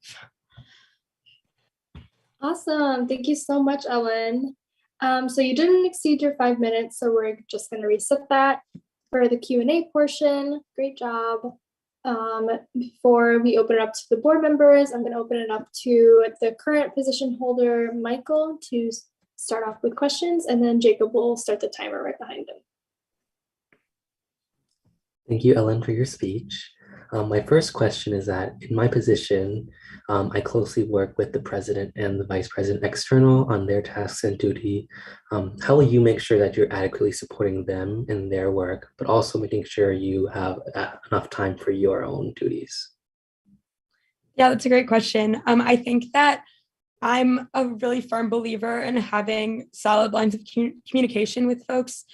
Awesome. Thank you so much, Ellen. So you didn't exceed your 5 minutes, so we're just going to reset that for the Q&A portion. Great job. Before we open it up to the board members, I'm going to open it up to the current position holder, Michael, to start off with questions, and then Jacob will start the timer right behind him. Thank you, Ellen, for your speech. My first question is that in my position, I closely work with the president and the vice president external on their tasks and duty. How will you make sure that you're adequately supporting them in their work, but also making sure you have enough time for your own duties? Yeah, that's a great question. I think that I'm a really firm believer in having solid lines of communication with folks,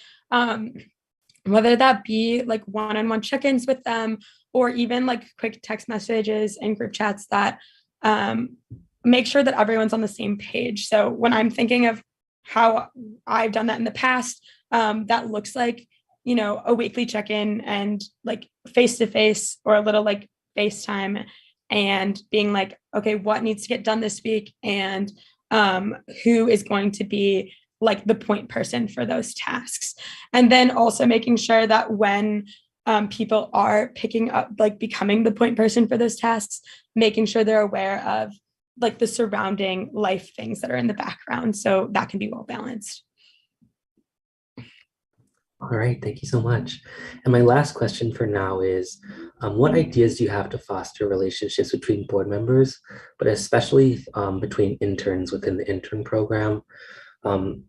whether that be like one-on-one check-ins with them or even like quick text messages and group chats that make sure that everyone's on the same page. So when I'm thinking of how I've done that in the past, that looks like, a weekly check-in and like face-to-face or a little like FaceTime and being like, okay, what needs to get done this week and who is going to be like the point person for those tasks. And then also making sure that when people are picking up, like becoming the point person for those tasks, making sure they're aware of like the surrounding life things that are in the background. So that can be well balanced. All right, thank you so much. And my last question for now is, what ideas do you have to foster relationships between board members, but especially between interns within the intern program?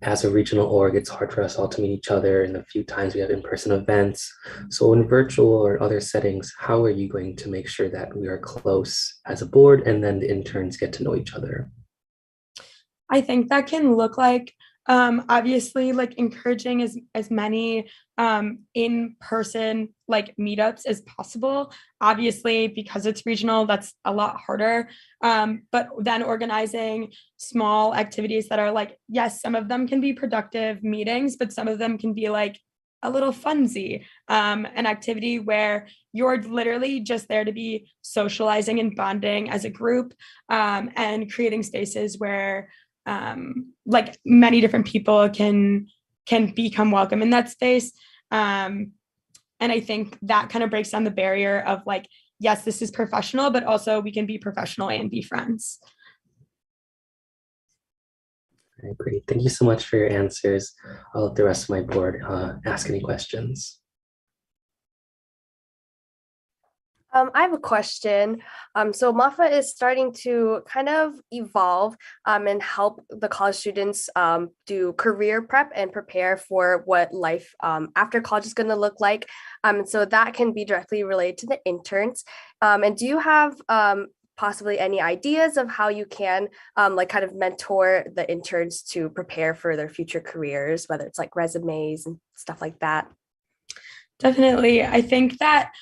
As a regional org, it's hard for us all to meet each other, and a few times we have in-person events. So in virtual or other settings, how are you going to make sure that we are close as a board and then the interns get to know each other? I think that can look like obviously like encouraging as many in-person like meetups as possible. Obviously, because it's regional, that's a lot harder. But then organizing small activities that are like, yes, some of them can be productive meetings, but some of them can be like a little funsy, an activity where you're literally just there to be socializing and bonding as a group, and creating spaces where like many different people can become welcome in that space. And I think that kind of breaks down the barrier of like, yes, this is professional, but also we can be professional and be friends. All right, great. Thank you so much for your answers. I'll let the rest of my board ask any questions. I have a question. So Mafa is starting to kind of evolve and help the college students do career prep and prepare for what life after college is going to look like. And so that can be directly related to the interns. And do you have possibly any ideas of how you can like kind of mentor the interns to prepare for their future careers, whether it's like resumes and stuff like that? Definitely. I think that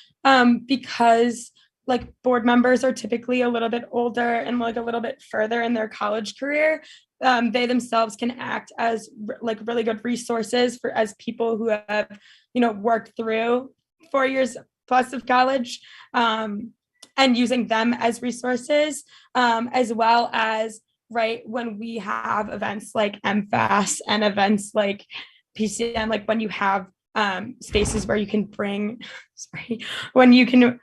because like board members are typically a little bit older and like a little bit further in their college career, they themselves can act as like really good resources for as people who have, worked through 4 years plus of college, and using them as resources, as well as right when we have events like MFAS and events like PCM, like when you have spaces where you can bring, sorry, when you can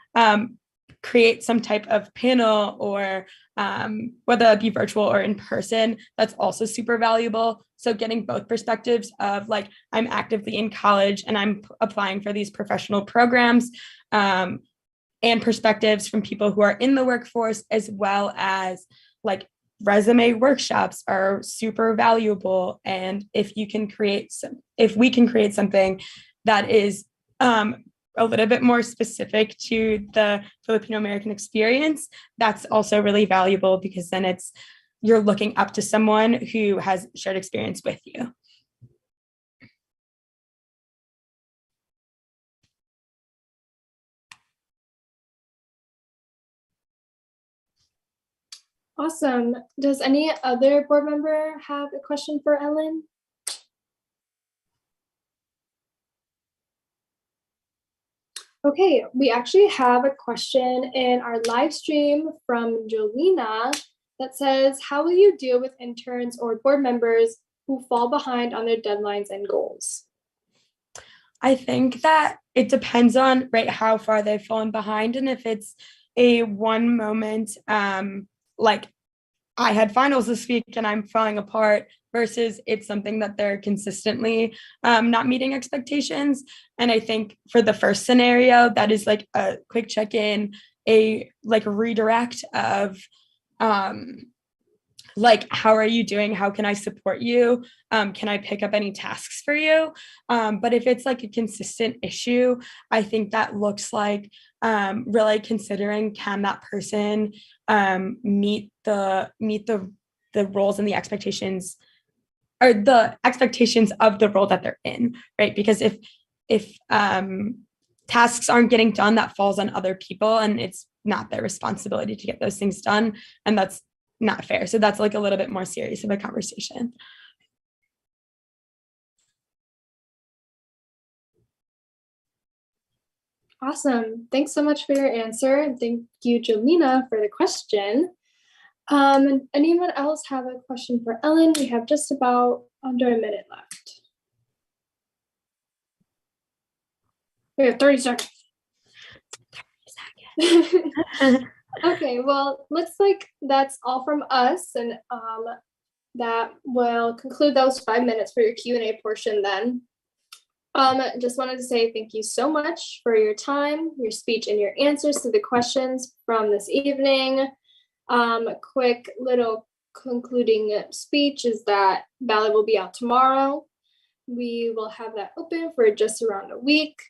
create some type of panel or whether that be virtual or in person, that's also super valuable. So getting both perspectives of like, I'm actively in college and I'm applying for these professional programs, and perspectives from people who are in the workforce, as well as like resume workshops are super valuable. And if we can create something that is a little bit more specific to the Filipino American experience, that's also really valuable, because then you're looking up to someone who has shared experience with you. Awesome. Does any other board member have a question for Ellen? Okay, we actually have a question in our live stream from Jolina that says, how will you deal with interns or board members who fall behind on their deadlines and goals? I think that it depends on how far they've fallen behind, and if it's a one moment, like I had finals this week and I'm falling apart, versus it's something that they're consistently not meeting expectations. And I think for the first scenario, that is like a quick check-in, a like redirect of like, how are you doing? How can I support you? Can I pick up any tasks for you? But if it's like a consistent issue, I think that looks like really considering, can that person meet the roles and the expectations, or the expectations of the role that they're in, right? Because if tasks aren't getting done, that falls on other people, and it's not their responsibility to get those things done, and that's not fair. So that's like a little bit more serious of a conversation. Awesome. Thanks so much for your answer. And thank you, Jolina, for the question. Anyone else have a question for Ellen? We have just about under a minute left. We have 30 seconds. Okay, well, looks like that's all from us, and that will conclude those 5 minutes for your Q&A portion then. Just wanted to say thank you so much for your time, your speech, and your answers to the questions from this evening. A quick little concluding speech is that ballot will be out tomorrow. We will have that open for just around a week.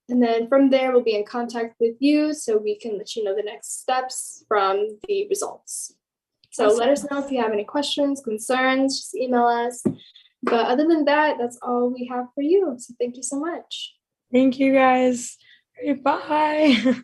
And then from there, we'll be in contact with you so we can let you know the next steps from the results. So awesome. Let us know if you have any questions, concerns, just email us. But other than that, that's all we have for you. So thank you so much. Thank you, guys. Bye.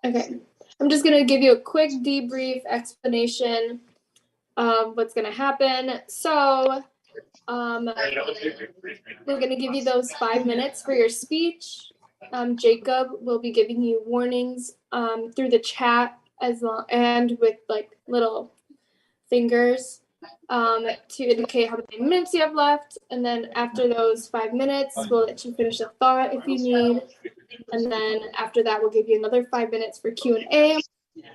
Okay, I'm just gonna give you a quick debrief explanation of what's gonna happen. So we're gonna give you those 5 minutes for your speech. Jacob will be giving you warnings through the chat as well, and with like little fingers to indicate how many minutes you have left. And then after those 5 minutes, we'll let you finish a thought if you need. And then after that, we'll give you another 5 minutes for Q&A.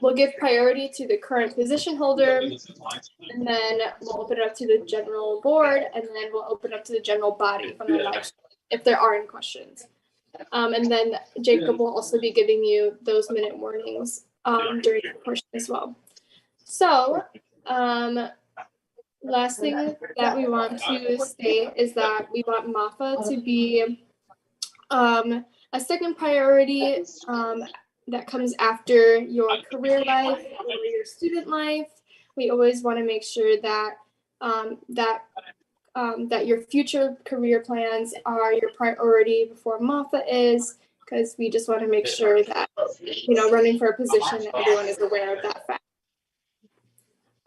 We'll give priority to the current position holder, and then we'll open it up to the general board, and then we'll open up to the general body from the live stream if there are any questions. And then Jacob will also be giving you those minute warnings during that portion as well. So last thing that we want to state is that we want Mafa to be a second priority that comes after your career life or your student life. We always want to make sure that that your future career plans are your priority before Mafa is, because we just want to make sure that, running for a position, that everyone is aware of that fact.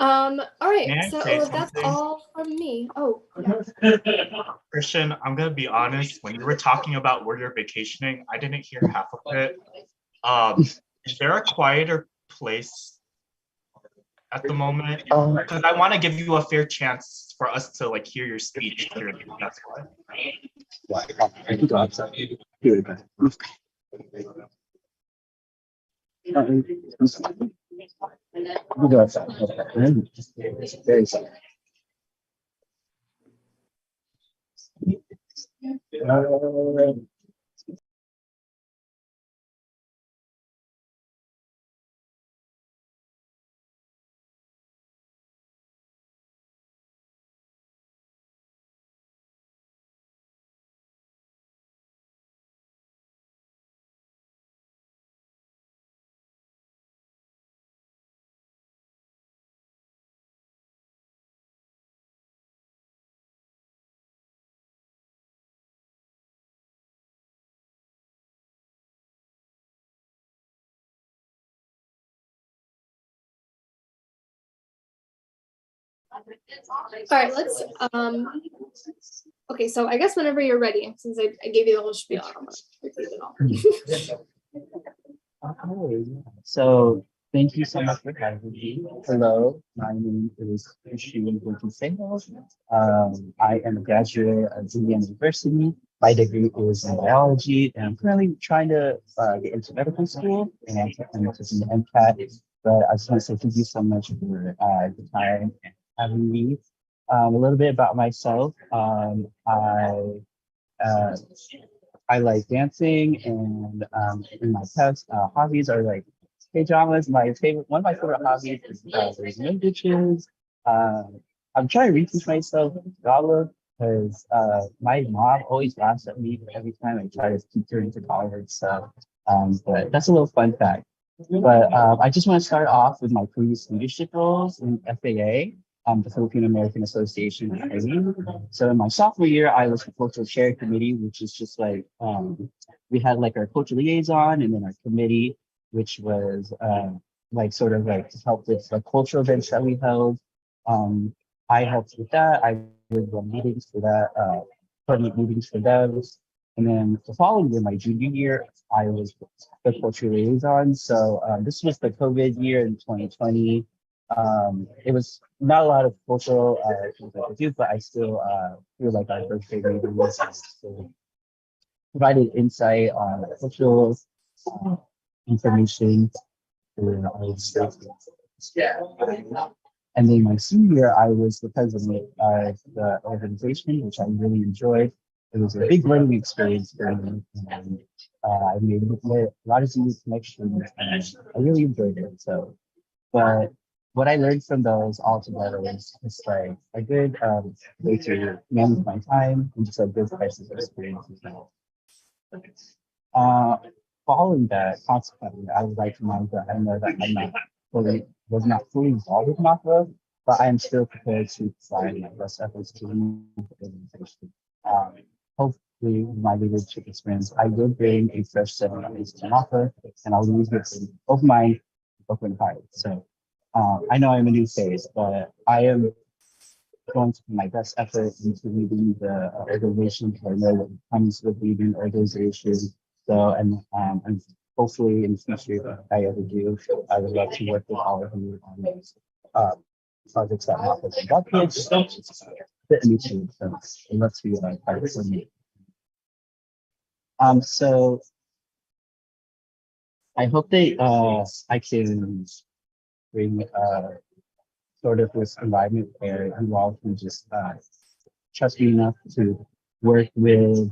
All right, so that's all from me. Oh, yeah. Kristian, I'm gonna be honest, when you were talking about where you're vacationing, I didn't hear half of it. Is there a quieter place at the moment? Because I want to give you a fair chance for us to like hear your speech clearly. That's why. I can go outside. We go outside. Very sorry. All right, let's okay, so I guess whenever you're ready, since I gave you the whole spiel, I'm gonna repeat it all. So thank you so much for having me. Hello, my name is Kristian Buenconsejo. I am a graduate of Vina University. My degree is in biology, and I'm currently trying to get into medical school, and I'm taking the MCAT. But I just want to say thank you so much for the time and having me. A little bit about myself. I like dancing, and in my past hobbies are like K-dramas. One of my favorite hobbies is raising dishes. I'm trying to reteach myself Tagalog because my mom always laughs at me every time I try to teach her into college. So, but that's a little fun fact. But I just want to start off with my previous leadership roles in FAA. The Filipino American Association. So in my sophomore year, I was the cultural chair committee, which is just like, we had like our cultural liaison and then our committee, which was like sort of like to help with like cultural events that we held. I helped with that. I would run meetings for that, coordinate meetings for those. And then the following year, my junior year, I was the cultural liaison. So this was the COVID year in 2020. It was not a lot of cultural things I could do, but I still feel like our birthday meetings still provided insight on cultural information for our students. And then my senior year, I was the president of the organization, which I really enjoyed. It was a big learning experience for me, and I made a lot of new connections, and I really enjoyed it. So, but what I learned from those all together is just like a good way to manage my time and just a good crisis experience as well. Following that, consequently, I would like to remind that I know that was not fully involved with Mafa, but I am still prepared to provide my best efforts to move the organization. my leadership experience, I will bring a fresh set of ideas to Mafa, and I'll leave with an open mind, open heart. So I know I'm a new face, but I am going to put my best effort into leading the organization. I know what comes with leading organizations. So, and hopefully in the future, if I ever do, I would love to work with all of you on uh, projects that Mafa conducted. So, it's a bit new to me, so I'd love to part of it. So I hope that I can bring sort of this environment where you all can just trust me enough to work with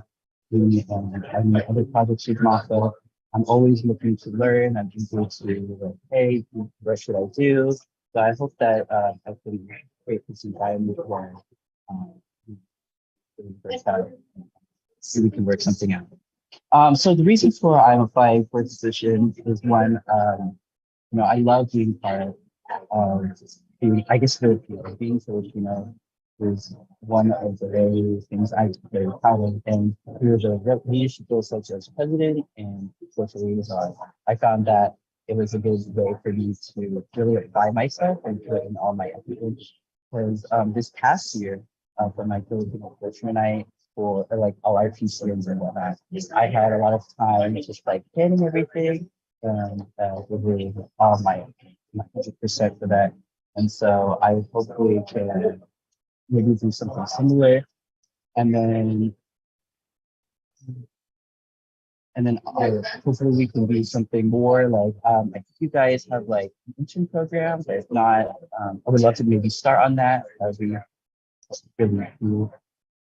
me and my other projects with Mafa. I'm always looking to learn. I'm eager to like, hey, what should I do? So I hope that I can create this environment where we can work something out. So the reason for I'm applying for a position is one, I love being part of being, I guess, Filipino. Being Filipino is one of the very things I'm very proud of. And through the leadership roles such as president and social liaison, I found that it was a good way for me to really apply myself and put in all my effort. Because this past year, for my Filipino culture night, for like all our PCNs and whatnot, I had a lot of time just like planning everything and really all my 100% for that. And so I hopefully can maybe do something similar. And then hopefully we can do something more like if you guys have like intern programs, but if not, I would love to maybe start on that. That would be really cool.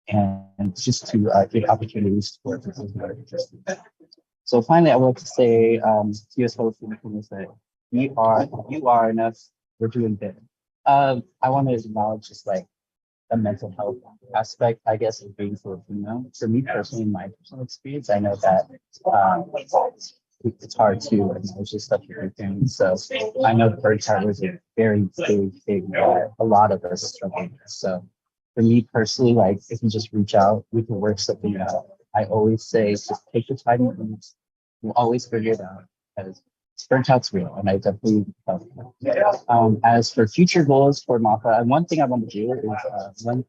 And just to give opportunities for people who are interested. So finally, I want to say to your fellow Filipinos that you are enough. We're doing good. I want to acknowledge just like the mental health aspect, I guess, of being Filipino. For me personally, in my personal experience, I know that it's hard to acknowledge this stuff with your family. So I know the bird chart was a very big that a lot of us struggle with. So for me personally, like if you just reach out, we can work something out. I always say, just take the time you need. You'll always figure it out. Because burnout's real, and I definitely felt that. As for future goals for Mafa, and one thing I want to do is when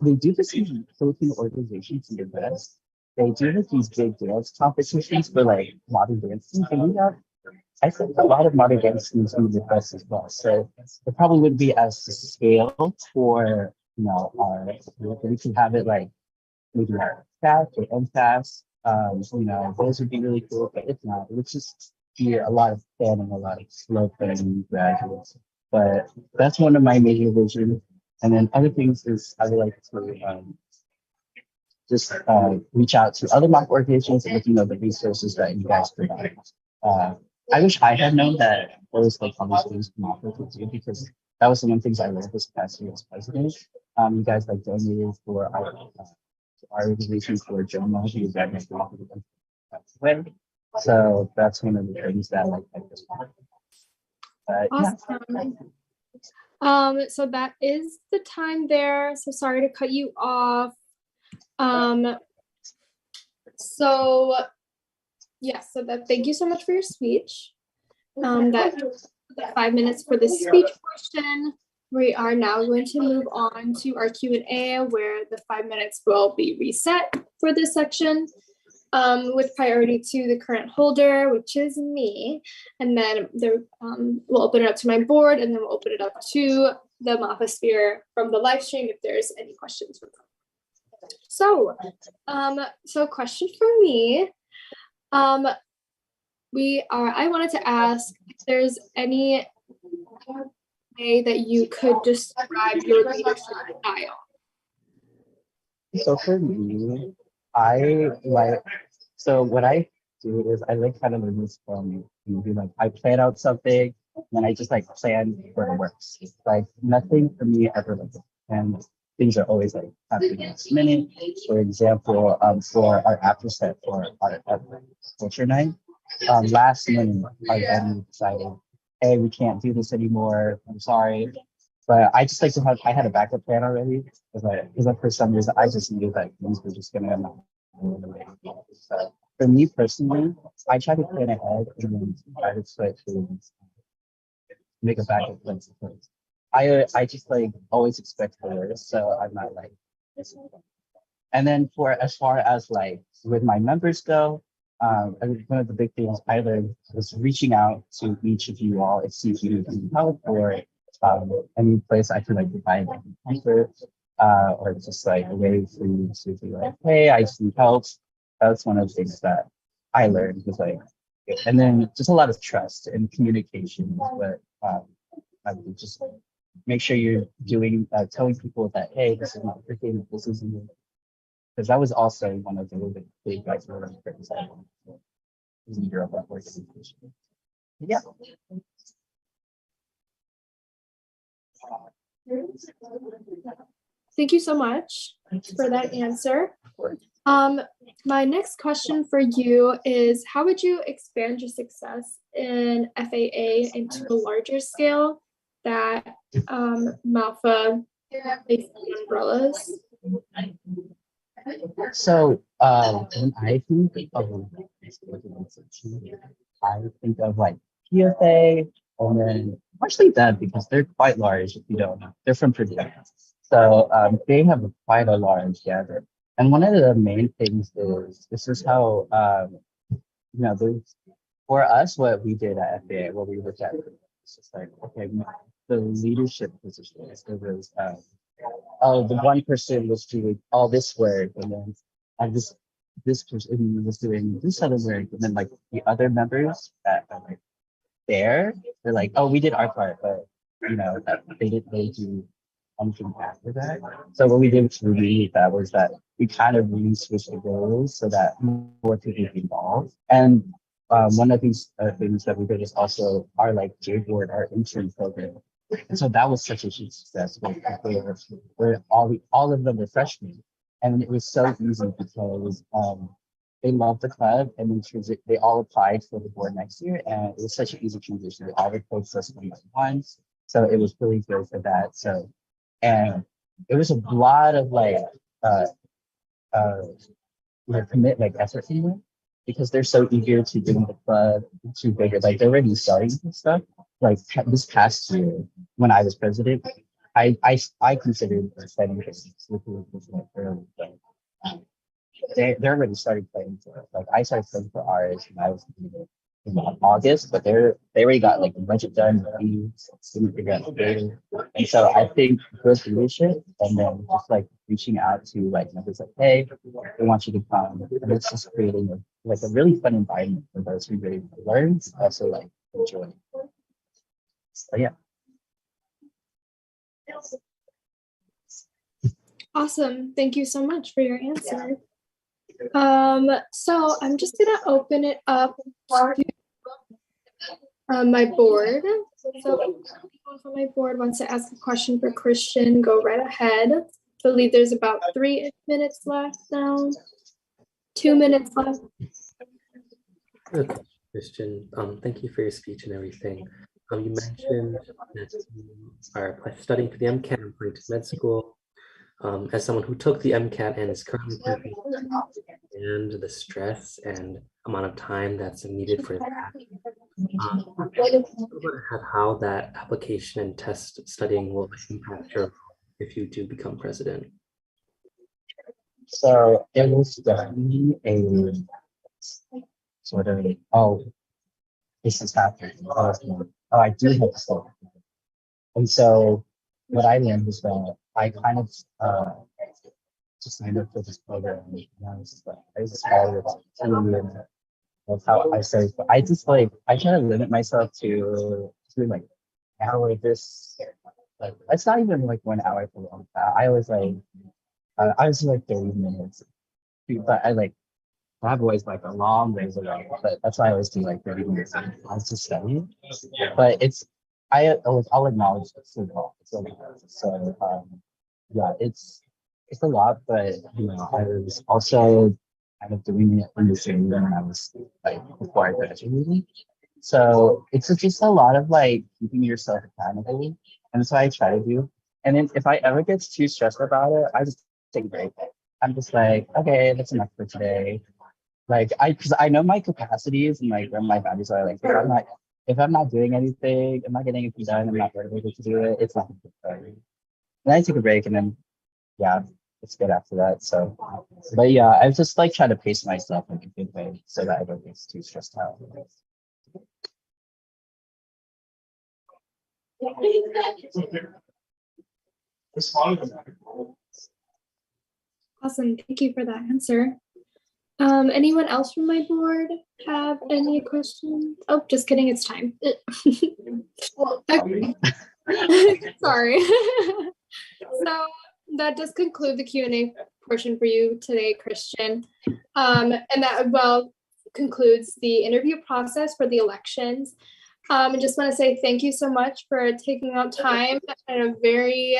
they do this in Filipino organizations in the West, they do like these big dance competitions for like modern dance teams, and we have I think a lot of modern dance teams in the West as well. So it probably would be as scale for our we can have it like maybe our Kath or MFAS. Those would be really cool. But if not, it would just be a lot of planning, a lot of slow planning graduates. But that's one of my major visions. And then other things is I would like to just reach out to other mock organizations with the resources that you guys provide. I wish I had known that there was like all these things Mafa could do, because that was some of the things I learned this past year as president. You guys like donated for our organization for JOMO, who is at way. So that's one of the things that I like at this point. Awesome. So that is the time there. So sorry to cut you off. So thank you so much for your speech. That 5 minutes for the speech portion. We are now going to move on to our Q&A, where the 5 minutes will be reset for this section, with priority to the current holder, which is me. And then we'll open it up to my board, and then we'll open it up to the Mafa sphere from the live stream if there's any questions for them. So question for me. I wanted to ask if there's any way that you could describe your leadership style. So for me, what I do is I like kind of learn this from like I plan out something and then I just like plan for the works. Like nothing for me ever like and things are always like happening last minute. For example, for our after set for our culture night, last minute our venue decided, hey, we can't do this anymore. I'm sorry. But I just like to have, I had a backup plan already because for some reason I just knew that things were just gonna So for me personally, I try to plan ahead and then try to try to make a backup plan. I just like always expect the worst, so I'm not like. And then for as far as like with my members go, I think one of the big things I learned was reaching out to each of you all and see if you need any help or any place I could like provide comfort, or just like a way for you to be like, hey, I just need help. That's one of the things that I learned was like, and then just a lot of trust and communication. But I would just make sure you're doing telling people that hey, this is not working, this isn't, because that was also one of the really big guys who were leader of that organization. Yeah. Thank you so much for that answer. My next question for you is, how would you expand your success in FAA into a larger scale that Mafa based on umbrellas? So when I think of I think of like PFA and then actually them because they're quite large if you don't know. They're from Purdue. So they have quite a large gather. And one of the main things is this is how there's for us what we did at FAA, what we looked at it's just like okay, the leadership positions. There was the one person was doing all this work and then this person was doing this other work and then like the other members that are like they're like, oh, we did our part, but they didn't really do anything after that. So what we did to relieve that was that we kind of really switched the roles so that more people be involved. And one of these things that we did is also our like J-board, our intern program. And so that was such a huge success. Where all of them were freshmen, and it was so easy because they loved the club, and then they all applied for the board next year, and it was such an easy transition. They all replaced us once, so it was really good for that. So, and it was a lot of like commit like effort in it because they're so eager to get in the club to bigger. Like they're already starting and stuff. Like this past year when I was president, I considered studying business, which was like early, but they're already started playing for it. Like I started playing for ours and I was in August, but they already got like the budget done, didn't figure out the data. And so I think good leadership and then just like reaching out to like members like, hey, we want you to come. And it's just creating a really fun environment for those who really learn, also like enjoy. So yeah. Awesome. Thank you so much for your answer. So I'm just gonna open it up to my board. So if anyone from my board wants to ask a question for Kristian, go right ahead. I believe there's about 3 minutes left now. 2 minutes left. Good, Kristian. Thank you for your speech and everything. You mentioned that you are studying for the MCAT and applying to med school. As someone who took the MCAT and is currently working, and the stress and amount of time that's needed for that. How that application and test studying will impact your if you do become president. So it was definitely a sort of this is happening. I do have to start. And so what I learned was that I kind of just signed up for this program. And I was just like, I just followed it of how I started. But I just like, I try to limit myself to like an hour this. Like, it's not even like 1 hour for long. I was like, I was like 30 minutes. But I've always like a long ways away, but that's why I always do like 30 minutes. I was just studying. But I'll acknowledge it's a lot. So yeah, it's a lot, but I was also kind of doing it in the same way when I was like before I graduated. So it's just a lot of like keeping yourself accountable, and that's what I try to do. And then if I ever get too stressed about it, I just take a break. I'm just like, okay, that's enough for today. Like because I know my capacities and like where my values are. Like if I'm not doing anything, I'm not getting anything done, I'm not able to do it, it's not good for me. And I take a break and then yeah, it's good after that. So but yeah, I just like try to pace myself in a good way so that I don't get too stressed out. Awesome. Thank you for that answer. Anyone else from my board have any questions? Oh, just kidding. It's time. Okay. Sorry. So that does conclude the Q&A portion for you today, Kristian. And that concludes the interview process for the elections. I just want to say thank you so much for taking out time in a very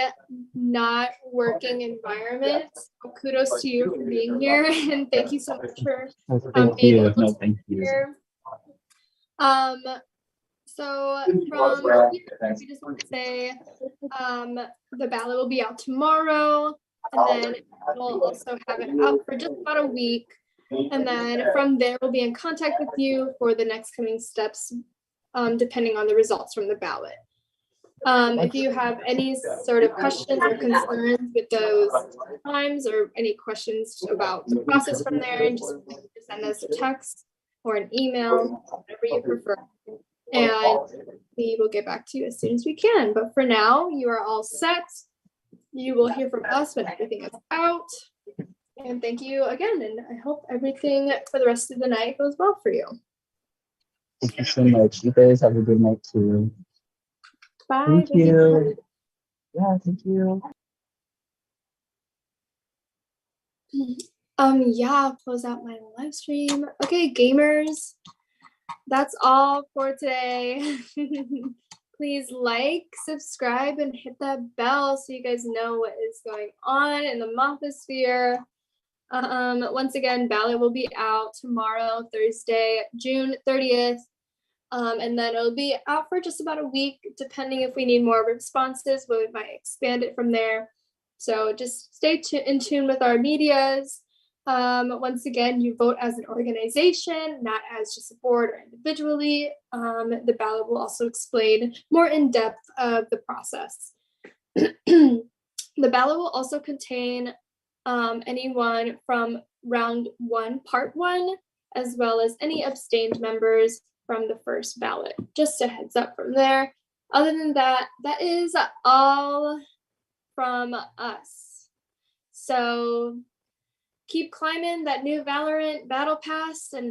not working environment. So kudos to you for being here, and thank you so much for Thank being you. able No, to thank be you. here. So from here, we just want to say the ballot will be out tomorrow, and then we'll also have it out for just about a week. And then from there, we'll be in contact with you for the next coming steps, depending on the results from the ballot. If you have any sort of questions or concerns with those times or any questions about the process from there, just send us a text or an email, whatever you prefer. And we will get back to you as soon as we can. But for now, you are all set. You will hear from us when everything is out. And thank you again. And I hope everything for the rest of the night goes well for you. Thank you so much. You guys have a good night too. Bye. Thank you. Yeah, thank you. Yeah, I'll close out my live stream. Okay, gamers, that's all for today. Please like, subscribe, and hit that bell so you guys know what is going on in the Mafa. Once again, ballot will be out tomorrow, Thursday, June 30th. And then it'll be out for just about a week, depending if we need more responses, but we might expand it from there. So just stay in tune with our medias. Once again, you vote as an organization, not as just a board or individually. The ballot will also explain more in depth of the process. The ballot will also contain anyone from round 1, part 1, as well as any abstained members from the first ballot. Just a heads up from there. Other than that, that is all from us. So keep climbing that new Valorant battle pass and